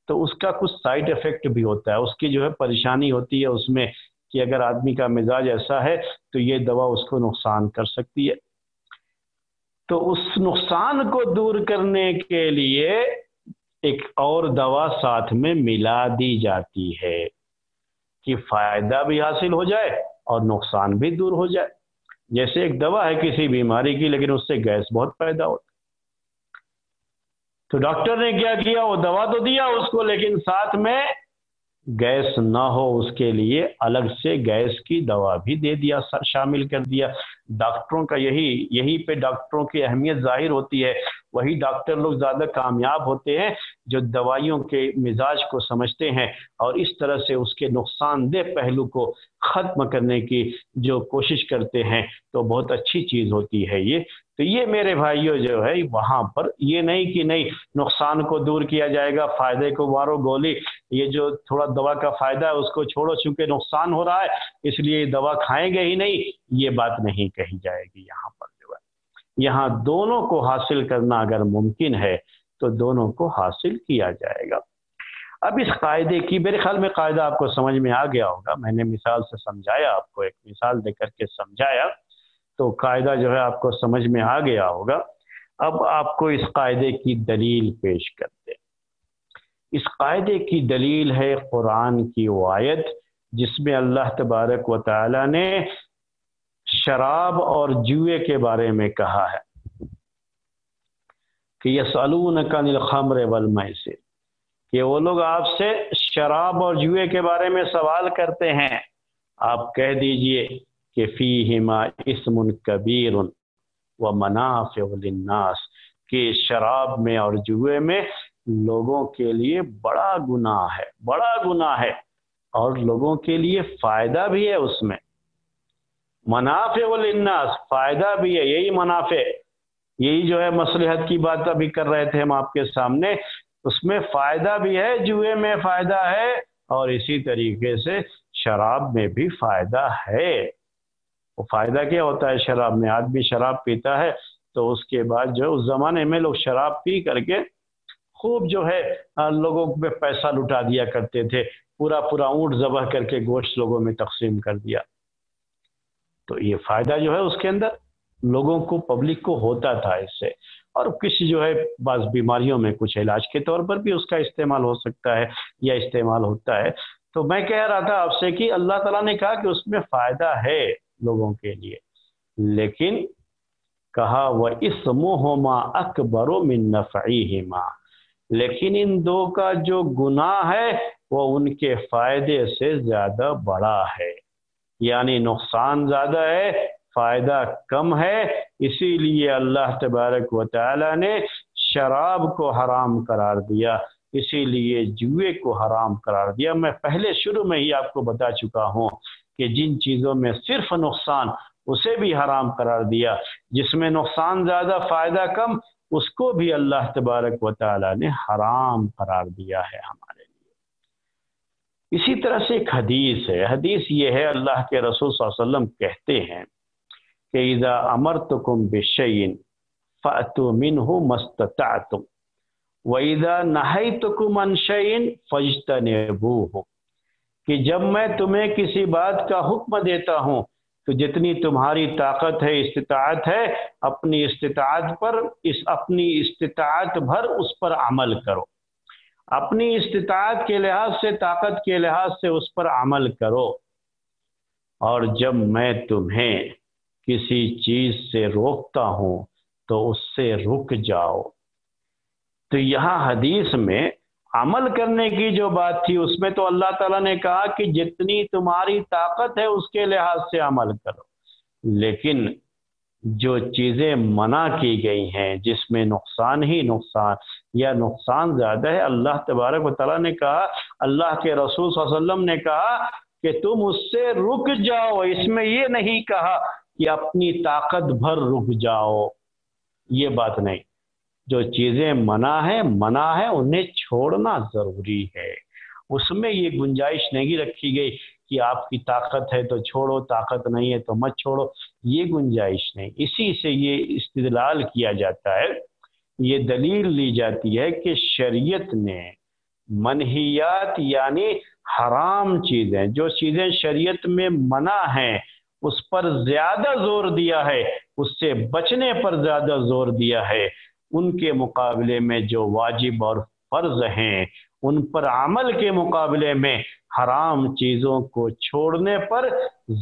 تو اس کا کچھ سائیڈ ایفیکٹ بھی ہوتا ہے، اس کی جو ہے پریشانی ہوتی ہے اس میں، کہ اگر آدمی کا مزاج ایسا ہے تو یہ دوا اس کو نقصان کر سکتی ہے۔ تو اس نقصان کو دور کرنے کے لیے ایک اور دوا ساتھ میں ملا دی جاتی ہے کہ فائدہ بھی حاصل ہو جائے اور نقصان بھی دور ہو جائے۔ جیسے ایک دوا ہے کسی بیماری کی، لیکن اس سے گیس بہت پیدا ہوتا، تو ڈاکٹر نے کیا کیا، وہ دوا تو دیا اس کو، لیکن ساتھ میں گیس نہ ہو اس کے لیے الگ سے گیس کی دوا بھی دے دیا، شامل کر دیا۔ ڈاکٹروں کا یہی پہ ڈاکٹروں کی اہمیت ظاہر ہوتی ہے، وہی ڈاکٹر لوگ زیادہ کامیاب ہوتے ہیں جو دوائیوں کے مزاج کو سمجھتے ہیں اور اس طرح سے اس کے نقصان دہ پہلو کو ختم کرنے کی جو کوشش کرتے ہیں، تو بہت اچھی چیز ہوتی ہے یہ۔ تو یہ میرے بھائیوں جو ہے وہاں پر یہ نہیں کہ نہیں نقصان کو دور کیا جائے گا، فائدے کو مارو گولی، یہ جو تھوڑا دوا کا فائدہ ہے اس کو چھوڑو، چونکہ نقصان ہو رہا ہے اس لیے دوا کھائیں گے ہی نہیں، یہ بات نہیں کہی جائے گی یہاں پر جو ہے۔ یہاں دونوں کو حاصل کرنا اگر ممکن ہے تو دونوں کو حاصل کیا جائے گا۔ اب اس قاعدے کی، میرے خیال میں قاعدہ آپ کو سمجھ میں آ گیا ہوگا، میں نے مثال سے سمجھایا، آپ کو ایک مثال دے کر کے سمجھایا، تو قاعدہ جو ہے آپ کو سمجھ میں آ گیا ہوگا۔ اب آپ کو اس قاعدے کی دلیل پیش کرتے ہیں۔ اس قاعدے کی دلیل ہے قرآن کی وہ آیت جس میں اللہ تبارک و تعالی نے شراب اور جوئے کے بارے میں کہا ہے کہ یسألونک عن الخمر والمیسر، کہ وہ لوگ آپ سے شراب اور جوئے کے بارے میں سوال کرتے ہیں، آپ کہہ دیجئے کہ فیہما اسم کبیر ومنافع للناس، کہ شراب میں اور جوئے میں لوگوں کے لیے بڑا گناہ ہے اور لوگوں کے لیے فائدہ بھی ہے اس میں۔ منافع للناس، فائدہ بھی ہے، یہی منافع، یہی جو ہے مصلحت کی بات ابھی کر رہے تھے ہم آپ کے سامنے، اس میں فائدہ بھی ہے، جوئے میں فائدہ ہے، اور اسی طریقے سے شراب میں بھی فائدہ ہے۔ وہ فائدہ کیا ہوتا ہے شراب میں؟ آدمی شراب پیتا ہے تو اس کے بعد جو اس زمانے میں لوگ شراب پی کر کے خوب جو ہے لوگوں پہ پیسہ لٹا دیا کرتے تھے، پورا پورا اونٹ ذبح کر کے گوشت لوگوں میں تقسیم کر دیا۔ تو یہ فائدہ جو ہے اس کے اندر لوگوں کو، پبلک کو ہوتا تھا اس سے، اور کسی جو ہے بعض بیماریوں میں کچھ علاج کے طور پر بھی اس کا استعمال ہو سکتا ہے یا استعمال ہوتا ہے۔ تو میں کہہ رہا تھا آپ سے کہ اللہ تعالیٰ نے کہا کہ اس میں فائدہ ہے لوگوں کے لیے، لیکن کہا وَإِثْمُهُمَا أَكْبَرُ مِن نَفْعِهِمَا، لیکن ان دو کا جو گناہ ہے وہ ان کے فائدے سے زیادہ بڑا ہے، یعنی نقصان زیادہ ہے، فائدہ کم ہے۔ اسی لیے اللہ تبارک و تعالی نے شراب کو حرام قرار دیا، اسی لیے جوئے کو حرام قرار دیا۔ میں پہلے شروع میں ہی آپ کو بتا چکا ہوں کہ جن چیزوں میں صرف نقصان، اسے بھی حرام قرار دیا، جس میں نقصان زیادہ فائدہ کم، اس کو بھی اللہ تبارک و تعالی نے حرام قرار دیا ہے ہمارے لیے۔ اسی طرح سے ایک حدیث ہے، حدیث یہ ہے، اللہ کے رسول صلی اللہ علیہ وسلم کہتے ہیں کہ اذا امرتکم بشیء فأتوا منہ ما استطعتم واذا نہیتکم عن شیء فاجتنبوہ، کہ جب میں تمہیں کسی بات کا حکم دیتا ہوں تو جتنی تمہاری طاقت ہے، استطاعت ہے، اپنی استطاعت پر، اپنی استطاعت بھر اس پر عمل کرو، اپنی استطاعت کے لحاظ سے، طاقت کے لحاظ سے اس پر عمل کرو، اور جب میں تمہیں کسی چیز سے روکتا ہوں تو اس سے رک جاؤ۔ تو یہاں حدیث میں عمل کرنے کی جو بات تھی، اس میں تو اللہ تعالیٰ نے کہا کہ جتنی تمہاری طاقت ہے اس کے لحاظ سے عمل کرو، لیکن جو چیزیں منع کی گئی ہیں جس میں نقصان ہی نقصان یا نقصان زیادہ ہے، اللہ تبارک و تعالیٰ نے کہا، اللہ کے رسول صلی اللہ علیہ وسلم نے کہا کہ تم اس سے رک جاؤ۔ اس میں یہ نہیں کہا کہ اپنی طاقت بھر رک جاؤ، یہ بات نہیں۔ جو چیزیں منع ہے انہیں چھوڑنا ضروری ہے، اس میں یہ گنجائش نہیں رکھی گئی کہ آپ کی طاقت ہے تو چھوڑو، طاقت نہیں ہے تو مت چھوڑو، یہ گنجائش نہیں۔ اسی سے یہ استدلال کیا جاتا ہے، یہ دلیل لی جاتی ہے کہ شریعت نے منہیات یعنی حرام چیزیں، جو چیزیں شریعت میں منع ہیں، اس پر زیادہ زور دیا ہے، اس سے بچنے پر زیادہ زور دیا ہے، ان کے مقابلے میں جو واجب اور فرض ہیں ان پر عمل کے مقابلے میں حرام چیزوں کو چھوڑنے پر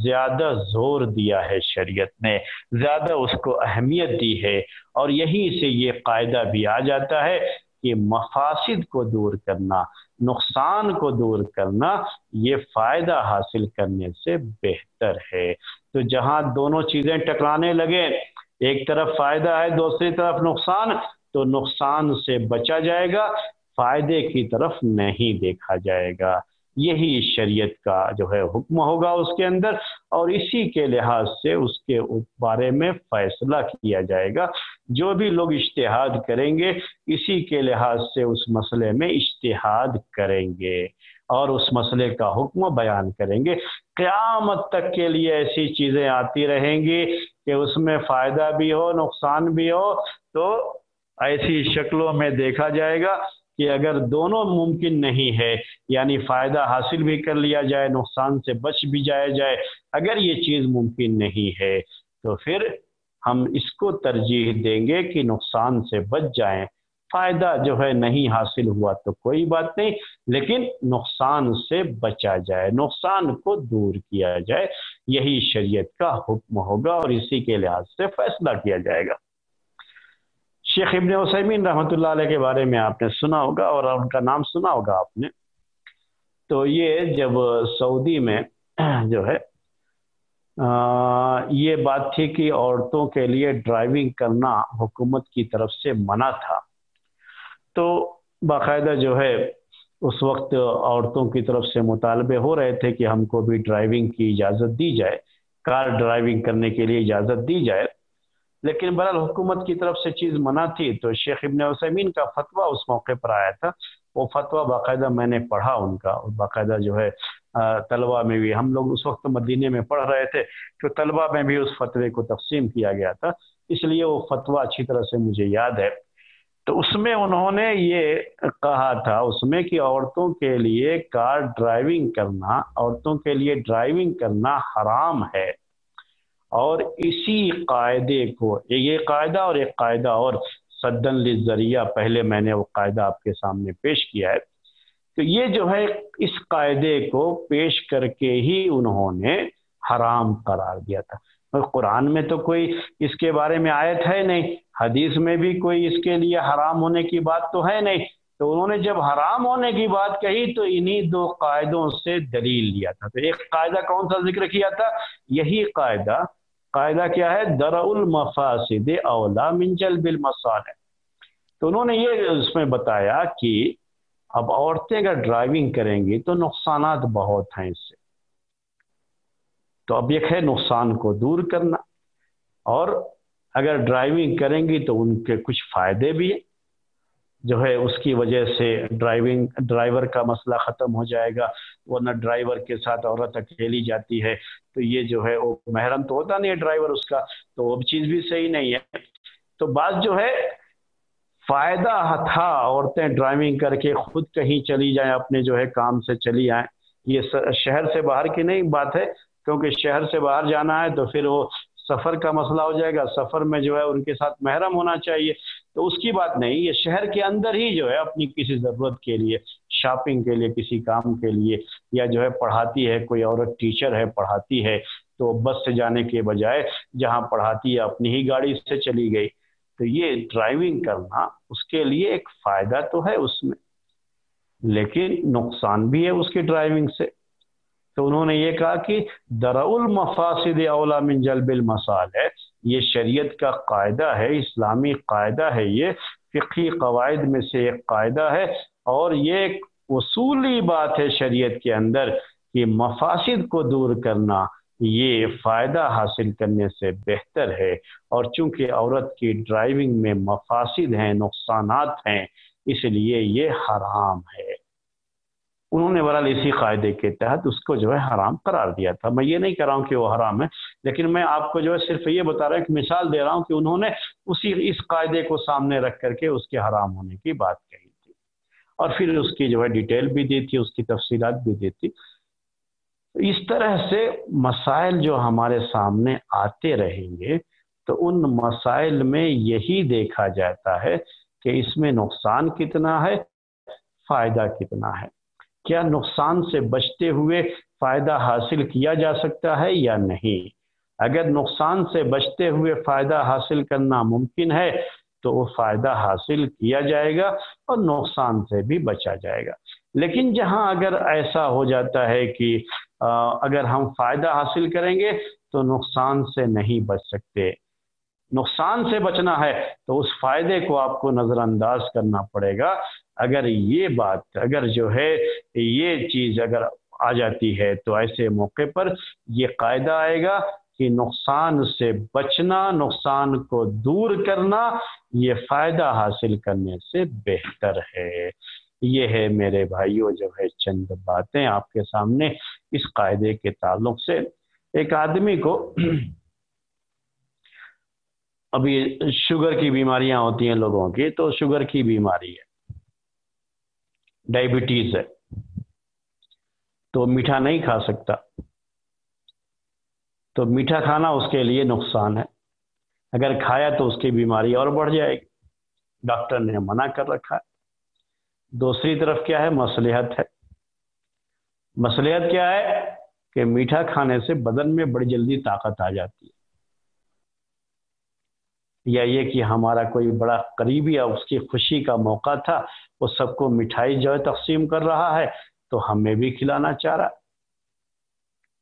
زیادہ زور دیا ہے، شریعت نے زیادہ اس کو اہمیت دی ہے، اور یہیں سے یہ قاعدہ بھی آ جاتا ہے کہ مفاسد کو دور کرنا، نقصان کو دور کرنا، یہ فائدہ حاصل کرنے سے بہتر ہے۔ تو جہاں دونوں چیزیں ٹکرانے لگے، ایک طرف فائدہ ہے، دوسری طرف نقصان، تو نقصان سے بچا جائے گا، فائدے کی طرف نہیں دیکھا جائے گا۔ یہی شریعت کا جو ہے حکم ہوگا اس کے اندر، اور اسی کے لحاظ سے اس کے بارے میں فیصلہ کیا جائے گا۔ جو بھی لوگ اجتہاد کریں گے اسی کے لحاظ سے اس مسئلے میں اجتہاد کریں گے اور اس مسئلے کا حکم بیان کریں گے۔ قیامت تک کے لیے ایسی چیزیں آتی رہیں گی کہ اس میں فائدہ بھی ہو، نقصان بھی ہو، تو ایسی شکلوں میں دیکھا جائے گا کہ اگر دونوں ممکن نہیں ہے، یعنی فائدہ حاصل بھی کر لیا جائے، نقصان سے بچ بھی جایا جائے، اگر یہ چیز ممکن نہیں ہے تو پھر ہم اس کو ترجیح دیں گے کہ نقصان سے بچ جائیں۔ فائدہ جو ہے نہیں حاصل ہوا تو کوئی بات نہیں، لیکن نقصان سے بچا جائے، نقصان کو دور کیا جائے، یہی شریعت کا حکم ہوگا اور اسی کے لحاظ سے فیصلہ کیا جائے گا۔ شیخ ابن عثیمین رحمۃ اللہ علیہ کے بارے میں آپ نے سنا ہوگا اور ان کا نام سنا ہوگا آپ نے۔ تو یہ جب سعودی میں جو ہے یہ بات تھی کہ عورتوں کے لیے ڈرائیونگ کرنا حکومت کی طرف سے منع تھا، تو باقاعدہ جو ہے اس وقت عورتوں کی طرف سے مطالبے ہو رہے تھے کہ ہم کو بھی ڈرائیونگ کی اجازت دی جائے، کار ڈرائیونگ کرنے کے لیے اجازت دی جائے، لیکن بہرحال حکومت کی طرف سے چیز منع تھی، تو شیخ ابن عثیمین کا فتویٰ اس موقع پر آیا تھا، وہ فتویٰ باقاعدہ میں نے پڑھا ان کا، باقاعدہ جو ہے طلبہ میں بھی، ہم لوگ اس وقت مدینے میں پڑھ رہے تھے تو طلبہ میں بھی اس فتوے کو تقسیم کیا گیا تھا، اس لیے وہ فتویٰ اچھی طرح سے مجھے یاد ہے۔ تو اس میں انہوں نے یہ کہا تھا اس میں کہ عورتوں کے لیے کار ڈرائیونگ کرنا، عورتوں کے لیے ڈرائیونگ کرنا حرام ہے، اور اسی قاعدے کو، یہ قاعدہ اور ایک قاعدہ اور صدن للذریعہ، پہلے میں نے وہ قاعدہ آپ کے سامنے پیش کیا ہے، تو یہ جو ہے اس قاعدے کو پیش کر کے ہی انہوں نے حرام قرار دیا تھا۔ قرآن میں تو کوئی اس کے بارے میں آیت ہے نہیں، حدیث میں بھی کوئی اس کے لیے حرام ہونے کی بات تو ہے نہیں، تو انہوں نے جب حرام ہونے کی بات کہی تو انہی دو قاعدوں سے دلیل لیا تھا۔ تو ایک قاعدہ کون سا ذکر کیا تھا؟ یہی قاعدہ کیا ہے؟ درء المفاسد اولا من جلب المصالح۔ تو انہوں نے یہ اس میں بتایا کہ اب عورتیں اگر ڈرائیونگ کریں گی تو نقصانات بہت ہیں اس سے، تو اب ایک ہے نقصان کو دور کرنا، اور اگر ڈرائیونگ کریں گی تو ان کے کچھ فائدے بھی ہیں، جو ہے اس کی وجہ سے ڈرائیور کا مسئلہ ختم ہو جائے گا، ورنہ ڈرائیور کے ساتھ عورت اکیلی جاتی ہے تو یہ جو ہے وہ محرم تو ہوتا نہیں ہے ڈرائیور اس کا، تو وہ چیز بھی صحیح نہیں ہے۔ تو بعض جو ہے فائدہ تھا، عورتیں ڈرائیونگ کر کے خود کہیں چلی جائیں، اپنے جو ہے کام سے چلی آئیں، یہ شہر سے باہر کی نہیں بات ہے، کیونکہ شہر سے باہر جانا ہے تو پھر وہ سفر کا مسئلہ ہو جائے گا، سفر میں جو ہے ان کے ساتھ محرم ہونا چاہیے، تو اس کی بات نہیں، یہ شہر کے اندر ہی جو ہے اپنی کسی ضرورت کے لیے، شاپنگ کے لیے، کسی کام کے لیے، یا جو ہے پڑھاتی ہے، کوئی عورت ٹیچر ہے پڑھاتی ہے تو بس سے جانے کے بجائے جہاں پڑھاتی ہے اپنی ہی گاڑی سے چلی گئی، تو یہ ڈرائیونگ کرنا اس کے لیے ایک فائدہ تو ہے اس میں، لیکن نقصان بھی ہے اس کی ڈرائیونگ سے۔ تو انہوں نے یہ کہا کہ درء المفاسد اولا من جلب المصالح، یہ شریعت کا قاعدہ ہے، اسلامی قاعدہ ہے، یہ فقہی قواعد میں سے ایک قاعدہ ہے، اور یہ ایک اصولی بات ہے شریعت کے اندر کہ مفاسد کو دور کرنا یہ فائدہ حاصل کرنے سے بہتر ہے، اور چونکہ عورت کی ڈرائیونگ میں مفاسد ہیں، نقصانات ہیں، اس لیے یہ حرام ہے۔ انہوں نے بہرحال اسی قاعدے کے تحت اس کو جو ہے حرام قرار دیا تھا۔ میں یہ نہیں کہہ رہا ہوں کہ وہ حرام ہے، لیکن میں آپ کو جو ہے صرف یہ بتا رہا ہوں کہ مثال دے رہا ہوں کہ انہوں نے اس قاعدے کو سامنے رکھ کر کے اس کے حرام ہونے کی بات کہی تھی، اور پھر اس کی جو ہے ڈیٹیل بھی دی تھی، اس کی تفصیلات بھی دی تھی۔ اس طرح سے مسائل جو ہمارے سامنے آتے رہیں گے تو ان مسائل میں یہی دیکھا جاتا ہے کہ اس میں نقصان کتنا ہے، فائدہ کتنا ہے، کیا نقصان سے بچتے ہوئے فائدہ حاصل کیا جا سکتا ہے یا نہیں۔ اگر نقصان سے بچتے ہوئے فائدہ حاصل کرنا ممکن ہے تو وہ فائدہ حاصل کیا جائے گا اور نقصان سے بھی بچا جائے گا، لیکن جہاں اگر ایسا ہو جاتا ہے کہ اگر ہم فائدہ حاصل کریں گے تو نقصان سے نہیں بچ سکتے، نقصان سے بچنا ہے تو اس فائدے کو آپ کو نظر انداز کرنا پڑے گا۔ اگر یہ بات، اگر جو ہے یہ چیز اگر آ جاتی ہے تو ایسے موقع پر یہ قاعدہ آئے گا کہ نقصان سے بچنا، نقصان کو دور کرنا یہ فائدہ حاصل کرنے سے بہتر ہے۔ یہ ہے میرے بھائیوں جو ہے چند باتیں آپ کے سامنے اس قاعدے کے تعلق سے۔ ایک آدمی کو ابھی شوگر کی بیماریاں ہوتی ہیں لوگوں کی، تو شوگر کی بیماری ہے، ڈائبٹیز ہے، تو میٹھا نہیں کھا سکتا، تو میٹھا کھانا اس کے لیے نقصان ہے، اگر کھایا تو اس کی بیماری اور بڑھ جائے گی، ڈاکٹر نے منع کر رکھا ہے۔ دوسری طرف کیا ہے؟ مصلحت ہے۔ مصلحت کیا ہے کہ میٹھا کھانے سے بدن میں بڑی جلدی طاقت آ جاتی ہے، یا یہ کہ ہمارا کوئی بڑا قریبی ہے، اس کی خوشی کا موقع تھا، وہ سب کو مٹھائی جو ہے تقسیم کر رہا ہے تو ہمیں بھی کھلانا چاہ رہا،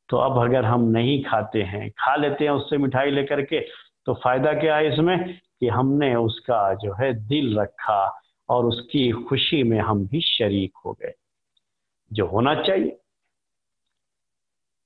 تو اب اگر ہم نہیں کھاتے ہیں، کھا لیتے ہیں اس سے مٹھائی لے کر کے، تو فائدہ کیا ہے اس میں کہ ہم نے اس کا جو ہے دل رکھا اور اس کی خوشی میں ہم بھی شریک ہو گئے، جو ہونا چاہیے۔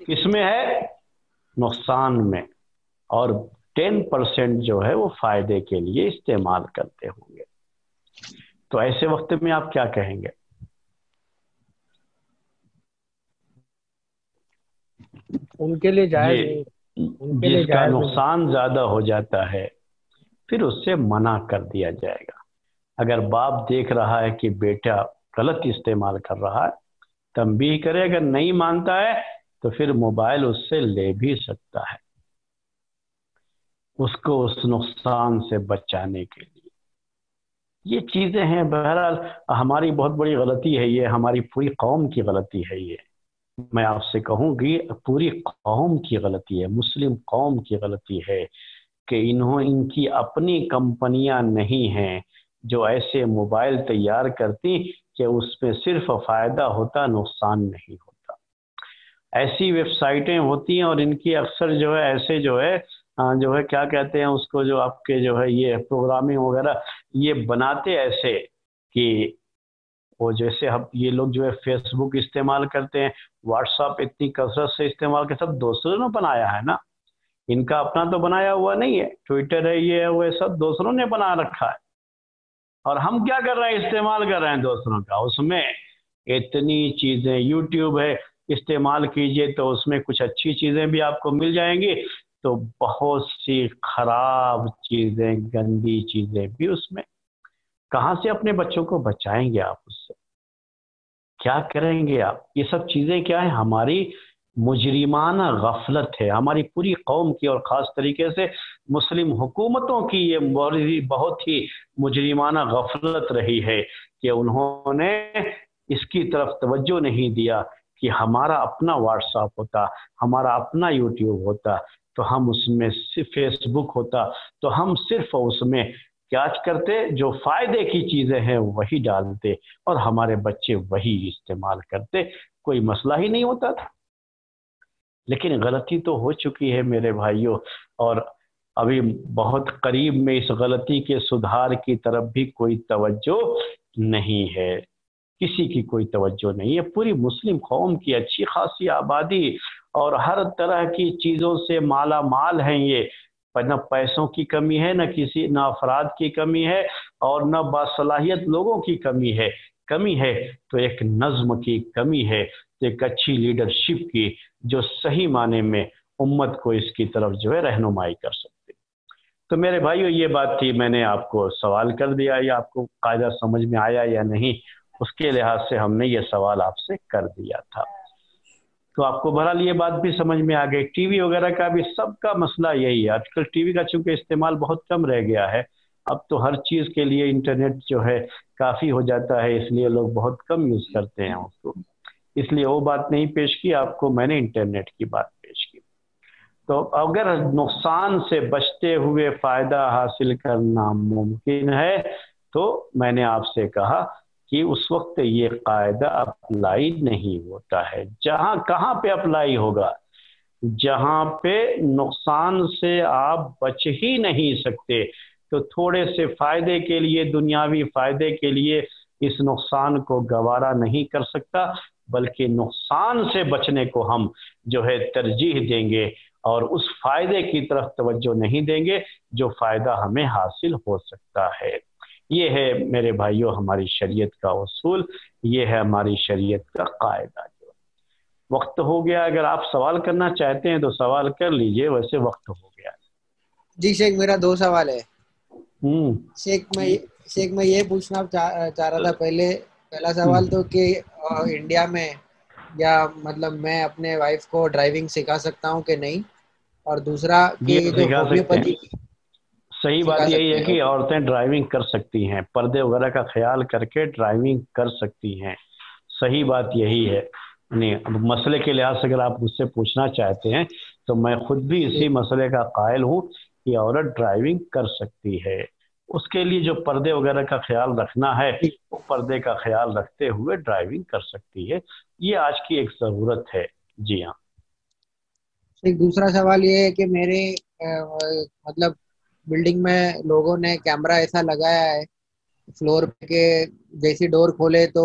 کس میں ہے؟ نقصان میں، اور 10% جو ہے وہ فائدے کے لیے استعمال کرتے ہوں گے. تو ایسے وقت میں آپ کیا کہیں گے؟ ان کے لیے جائز نہیں، ان کے لیے جس کا جائز نہیں. نقصان زیادہ ہو جاتا ہے پھر اس سے منع کر دیا جائے گا. اگر باپ دیکھ رہا ہے کہ بیٹا غلط استعمال کر رہا ہے، تنبیہ کرے. اگر نہیں مانتا ہے تو پھر موبائل اس سے لے بھی سکتا ہے، اس کو اس نقصان سے بچانے کے لیے. یہ چیزیں ہیں. بہرحال ہماری بہت بڑی غلطی ہے یہ، ہماری پوری قوم کی غلطی ہے یہ. میں آپ سے کہوں گی پوری قوم کی غلطی ہے، مسلم قوم کی غلطی ہے کہ ان کی اپنی کمپنیاں نہیں ہیں جو ایسے موبائل تیار کرتی کہ اس میں صرف فائدہ ہوتا، نقصان نہیں ہوتا. ایسی ویب سائٹیں ہوتی ہیں اور ان کی اکثر جو ہے ایسے جو ہے کیا کہتے ہیں اس کو، جو آپ کے جو ہے یہ پروگرامنگ وغیرہ یہ بناتے ایسے کہ وہ جیسے یہ لوگ جو ہے فیس بک استعمال کرتے ہیں، واٹس ایپ اتنی کثرت سے استعمال کے سب دوسروں نے بنایا ہے نا، ان کا اپنا تو بنایا ہوا نہیں ہے. ٹویٹر ہے، یہ ہے، وہ سب دوسروں نے بنا رکھا ہے، اور ہم کیا کر رہے ہیں؟ استعمال کر رہے ہیں دوسروں کا. اس میں اتنی چیزیں، یوٹیوب ہے، استعمال کیجئے تو اس میں کچھ اچھی چیزیں بھی آپ کو مل جائیں گی، تو بہت سی خراب چیزیں، گندی چیزیں بھی اس میں. کہاں سے اپنے بچوں کو بچائیں گے آپ؟ اس سے کیا کریں گے آپ؟ یہ سب چیزیں کیا ہیں؟ ہماری مجرمانہ غفلت ہے، ہماری پوری قوم کی، اور خاص طریقے سے مسلم حکومتوں کی یہ بہت ہی مجرمانہ غفلت رہی ہے کہ انہوں نے اس کی طرف توجہ نہیں دیا کہ ہمارا اپنا واٹس ایپ ہوتا، ہمارا اپنا یوٹیوب ہوتا، تو ہم اس میں فیس بک ہوتا تو ہم صرف اس میں کیا کرتے؟ جو فائدے کی چیزیں ہیں وہی ڈالتے اور ہمارے بچے وہی استعمال کرتے، کوئی مسئلہ ہی نہیں ہوتا تھا. لیکن غلطی تو ہو چکی ہے میرے بھائیوں، اور ابھی بہت قریب میں اس غلطی کے سدھار کی طرف بھی کوئی توجہ نہیں ہے، کسی کی کوئی توجہ نہیں ہے. پوری مسلم قوم کی اچھی خاصی آبادی اور ہر طرح کی چیزوں سے مالا مال ہیں یہ. نہ پیسوں کی کمی ہے، نہ افراد کی کمی ہے، اور نہ باصلاحیت لوگوں کی کمی ہے تو ایک نظم کی کمی ہے، ایک اچھی لیڈرشپ کی جو صحیح معنی میں امت کو اس کی طرف جو ہے رہنمائی کر سکتے. تو میرے بھائیو یہ بات تھی، میں نے آپ کو سوال کر دیا، یا آپ کو قاعدہ سمجھ میں آیا یا نہیں، اس کے لحاظ سے ہم نے یہ سوال آپ سے کر دیا تھا. تو آپ کو بہرحال یہ بات بھی سمجھ میں آ گئی. ٹی وی وغیرہ کا بھی سب کا مسئلہ یہی ہے. آج کل ٹی وی کا چونکہ استعمال بہت کم رہ گیا ہے، اب تو ہر چیز کے لیے انٹرنیٹ جو ہے کافی ہو جاتا ہے، اس لیے لوگ بہت کم یوز کرتے ہیں اس کو. اس لیے وہ بات نہیں پیش کی آپ کو، میں نے انٹرنیٹ کی بات پیش کی. تو اگر نقصان سے بچتے ہوئے فائدہ حاصل کرنا ممکن ہے تو میں نے آپ سے کہا کہ اس وقت یہ قاعدہ اپلائی نہیں ہوتا ہے. کہاں پہ اپلائی ہوگا؟ جہاں پہ نقصان سے آپ بچ ہی نہیں سکتے، تو تھوڑے سے فائدے کے لیے، دنیاوی فائدے کے لیے اس نقصان کو گوارا نہیں کر سکتا، بلکہ نقصان سے بچنے کو ہم جو ہے ترجیح دیں گے اور اس فائدے کی طرف توجہ نہیں دیں گے جو فائدہ ہمیں حاصل ہو سکتا ہے. یہ ہے میرے بھائیوں ہماری شریعت کا اصول، یہ ہے ہماری شریعت کا قاعدہ. جو وقت ہو گیا، اگر آپ سوال کرنا چاہتے ہیں تو سوال کر لیجئے، ویسے وقت ہو گیا. جی شیخ، میرا 2 سوال ہے. شیخ میں یہ پوچھنا چاہ رہا تھا. پہلا سوال تو کہ انڈیا میں یا مطلب میں اپنے وائف کو ڈرائیونگ سکھا سکتا ہوں کہ نہیں، اور دوسرا کہ جو سکھا سکتے ہومیوپیتھی ہیں. صحیح بات یہی ہے کہ عورتیں ڈرائیونگ کر سکتی ہیں، پردے وغیرہ کا خیال کر کے ڈرائیونگ کر سکتی ہیں. صحیح بات یہی ہے. مسئلے کے لحاظ سے اگر آپ مجھ سے پوچھنا چاہتے ہیں تو میں خود بھی اسی مسئلے کا قائل ہوں کہ عورت ڈرائیونگ کر سکتی ہے. اس کے لیے جو پردے وغیرہ کا خیال رکھنا ہے وہ پردے کا خیال رکھتے ہوئے ڈرائیونگ کر سکتی ہے. یہ آج کی ایک ضرورت ہے. جی ہاں. ایک دوسرا سوال یہ ہے کہ میرے مطلب بلڈنگ میں لوگوں نے کیمرہ ایسا لگایا ہے فلور پہ کہ جیسی ڈور کھولے تو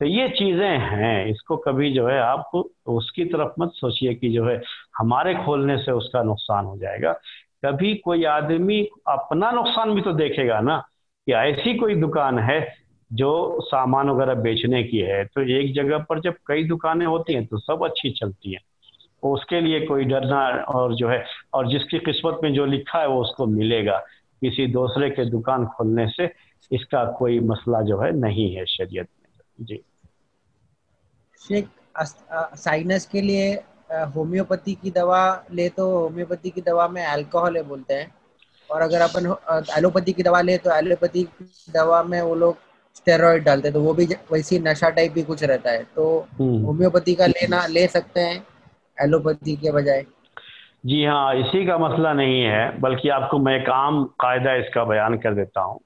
تو یہ چیزیں ہیں، اس کو کبھی جو ہے آپ اس کی طرف مت سوچئے کہ جو ہے ہمارے کھولنے سے اس کا نقصان ہو جائے گا. کبھی کوئی آدمی اپنا نقصان بھی تو دیکھے گا نا، کہ ایسی کوئی دکان ہے جو سامان وغیرہ بیچنے کی ہے، تو ایک جگہ پر جب کئی دکانیں ہوتی ہیں تو سب اچھی چلتی ہیں، اس کے لیے کوئی ڈرنا اور جو ہے، اور جس کی قسمت میں جو لکھا ہے وہ اس کو ملے گا. کسی دوسرے کے دکان کھولنے سے اس کا کوئی مسئلہ جو ہے نہیں ہے شریعت میں. جی شیخ، سائنس کے لیے ہومیوپیتھی کی دوا لے تو ہومیوپیتھی کی دوا میں الکوہول ہے بولتے ہیں، اور اگر اپن ایلوپیتھی کی دوا لے تو ایلوپیتھی کی دوا میں وہ لوگ اسٹیرائڈ ڈالتے ہیں، تو وہ بھی ویسی نشہ ٹائپ بھی کچھ رہتا ہے. تو ہومیوپیتھی کا لے سکتے ہیں ایلوپیتھی کے بجائے؟ جی ہاں، اسی کا مسئلہ نہیں ہے، بلکہ آپ کو میں ایک عام قاعدہ اس کا بیان کر دیتا ہوں.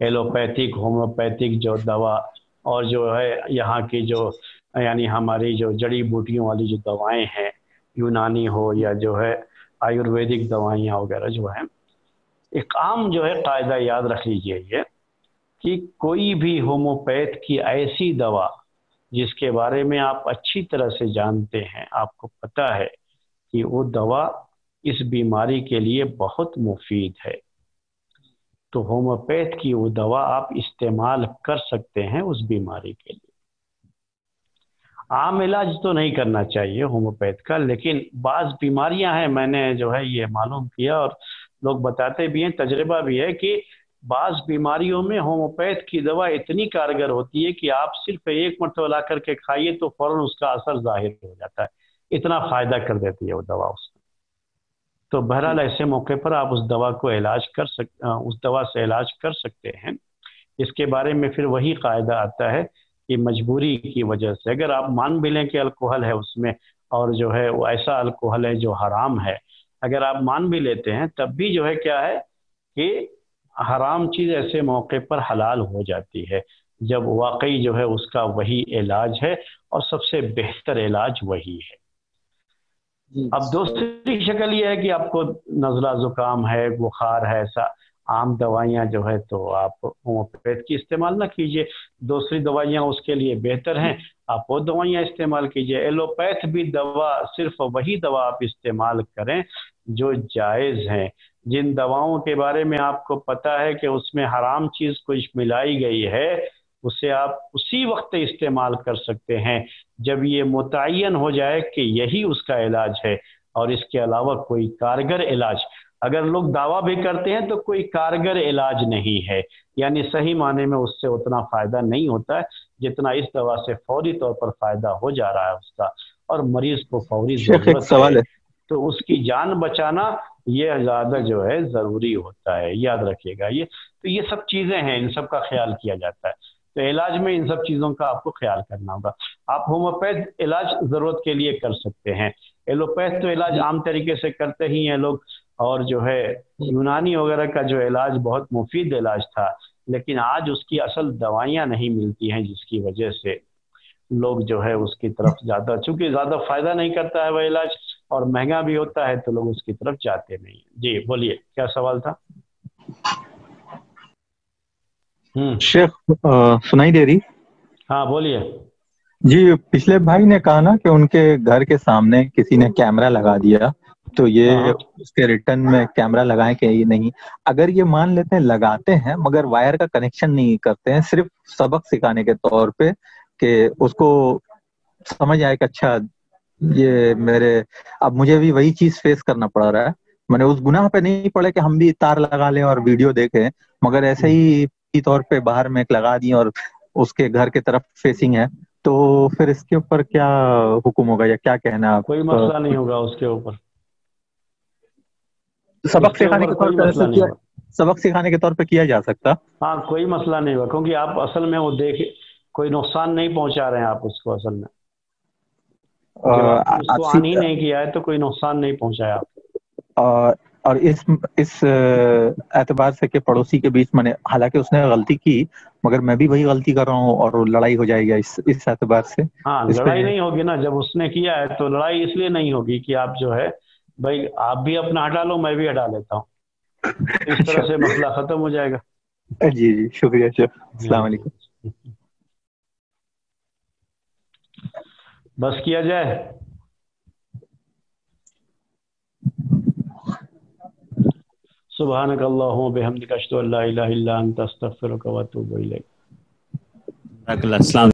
ایلوپیتھک، ہومیوپیتھک جو دوا اور جو ہے یہاں کی جو یعنی ہماری جو جڑی بوٹیوں والی جو دوائیں ہیں، یونانی ہو یا جو ہے آیورویدک دوائیاں وغیرہ جو ہیں، ایک عام جو ہے قاعدہ یاد رکھ لیجئے یہ کہ کوئی بھی ہومیوپیتھ کی ایسی دوا جس کے بارے میں آپ اچھی طرح سے جانتے ہیں، آپ کو پتہ ہے کہ وہ دوا اس بیماری کے لیے بہت مفید ہے، تو ہومیوپیتھ کی وہ دوا آپ استعمال کر سکتے ہیں اس بیماری کے لیے. عام علاج تو نہیں کرنا چاہیے ہومیوپیتھ کا، لیکن بعض بیماریاں ہیں، میں نے جو ہے یہ معلوم کیا اور لوگ بتاتے بھی ہیں، تجربہ بھی ہے کہ بعض بیماریوں میں ہومیوپیتھ کی دوا اتنی کارگر ہوتی ہے کہ آپ صرف ایک مرتبہ لا کر کے کھائیے تو فوراً اس کا اثر ظاہر ہو جاتا ہے، اتنا فائدہ کر دیتی ہے وہ دوا اس میں. تو بہرحال ایسے موقع پر آپ اس دوا کو اس دوا سے علاج کر سکتے ہیں. اس کے بارے میں پھر وہی قاعدہ آتا ہے کہ مجبوری کی وجہ سے اگر آپ مان بھی لیں کہ الکوہل ہے اس میں اور جو ہے وہ ایسا الکوہل ہے جو حرام ہے، اگر آپ مان بھی لیتے ہیں تب بھی جو ہے کیا ہے کہ حرام چیز ایسے موقع پر حلال ہو جاتی ہے جب واقعی جو ہے اس کا وہی علاج ہے اور سب سے بہتر علاج وہی ہے. اب دوسری شکل یہ ہے کہ آپ کو نزلہ زکام ہے، بخار ہے، ایسا عام دوائیاں جو ہے تو آپ ہومیوپیتھ کی استعمال نہ کیجئے، دوسری دوائیاں اس کے لیے بہتر ہیں، آپ وہ دوائیاں استعمال کیجئے. ایلوپیتھ بھی دوا صرف وہی دوا آپ استعمال کریں جو جائز ہیں. جن دواؤں کے بارے میں آپ کو پتہ ہے کہ اس میں حرام چیز کچھ ملائی گئی ہے، اسے آپ اسی وقت استعمال کر سکتے ہیں جب یہ متعین ہو جائے کہ یہی اس کا علاج ہے اور اس کے علاوہ کوئی کارگر علاج. اگر لوگ دعویٰ بھی کرتے ہیں تو کوئی کارگر علاج نہیں ہے، یعنی صحیح معنی میں اس سے اتنا فائدہ نہیں ہوتا ہے جتنا اس دوا سے فوری طور پر فائدہ ہو جا رہا ہے اس کا، اور مریض کو فوری شیخ ایک ضرورت سوال ہے ہے. تو اس کی جان بچانا یہ زیادہ جو ہے ضروری ہوتا ہے، یاد رکھیے گا. تو یہ سب چیزیں ہیں، ان سب کا خیال کیا جاتا ہے. تو علاج میں ان سب چیزوں کا آپ کو خیال کرنا ہوگا. آپ ہومیوپیتھ علاج ضرورت کے لیے کر سکتے ہیں، ایلوپیتھ تو علاج عام طریقے سے کرتے ہی ہیں لوگ، اور جو ہے یونانی وغیرہ کا جو علاج بہت مفید علاج تھا، لیکن آج اس کی اصل دوائیاں نہیں ملتی ہیں جس کی وجہ سے لوگ جو ہے اس کی طرف زیادہ، چونکہ زیادہ فائدہ نہیں کرتا ہے وہ علاج اور مہنگا بھی ہوتا ہے تو لوگ اس کی طرف جاتے نہیں. جی بولیے، کیا سوال تھا؟ شیخ سنائی دے رہی؟ ہاں بولیے. جی پچھلے بھائی نے کہا نا کہ ان کے گھر کے سامنے کسی نے کیمرہ لگا دیا، تو یہ اس کے ریٹرن میں کیمرہ لگائیں کہ یہ نہیں. اگر یہ مان لیتے ہیں لگاتے ہیں مگر وائر کا کنیکشن نہیں کرتے ہیں، صرف سبق سکھانے کے طور پہ کہ اس کو سمجھ آئے کہ اچھا یہ اب مجھے بھی وہی چیز فیس کرنا پڑ رہا ہے، میں نے اس گناہ پہ نہیں پڑے کہ ہم بھی تار لگا لیں اور ویڈیو دیکھیں، مگر ایسے ہی طور پہ باہر میں لگا دی اور اس کے گھر کی طرف فیسنگ ہے، تو پھر اس کے اوپر کیا حکم ہوگا یا کیا کہنا آپ؟ کوئی مسئلہ نہیں ہوگا اس کے اوپر، سبق سکھانے کے طور کوئی پہ مسئلہ نہیں ہوگا. سبق سکھانے کے طور پہ کیا جا سکتا؟ ہاں کوئی مسئلہ نہیں ہوگا، کیونکہ آپ اصل میں وہ کوئی نقصان نہیں پہنچا رہے ہیں آپ اس کو، اصل میں جب آپ اس کو آن ہی نہیں کیا ہے تو کوئی نقصان نہیں پہنچایا آپ. اور اس اعتبار سے کہ پڑوسی کے بیچ میں نے، حالانکہ اس نے غلطی کی مگر میں بھی وہی غلطی کر رہا ہوں اور لڑائی ہو جائے گا اس اعتبار سے. ہاں لڑائی نہیں ہوگی نا، جب اس نے کیا ہے تو لڑائی اس لیے نہیں ہوگی کہ آپ جو ہے بھائی آپ بھی اپنا ہٹا لو میں بھی ہٹا لیتا ہوں، اس طرح سے مسئلہ ختم ہو جائے گا. جی شکریہ شیخ، السلام علیکم. بس کیا جائے. سبحانک اللہم و بحمدک اشہد ان لا الہ الا انت استغفرک و اتوب الیک. السلام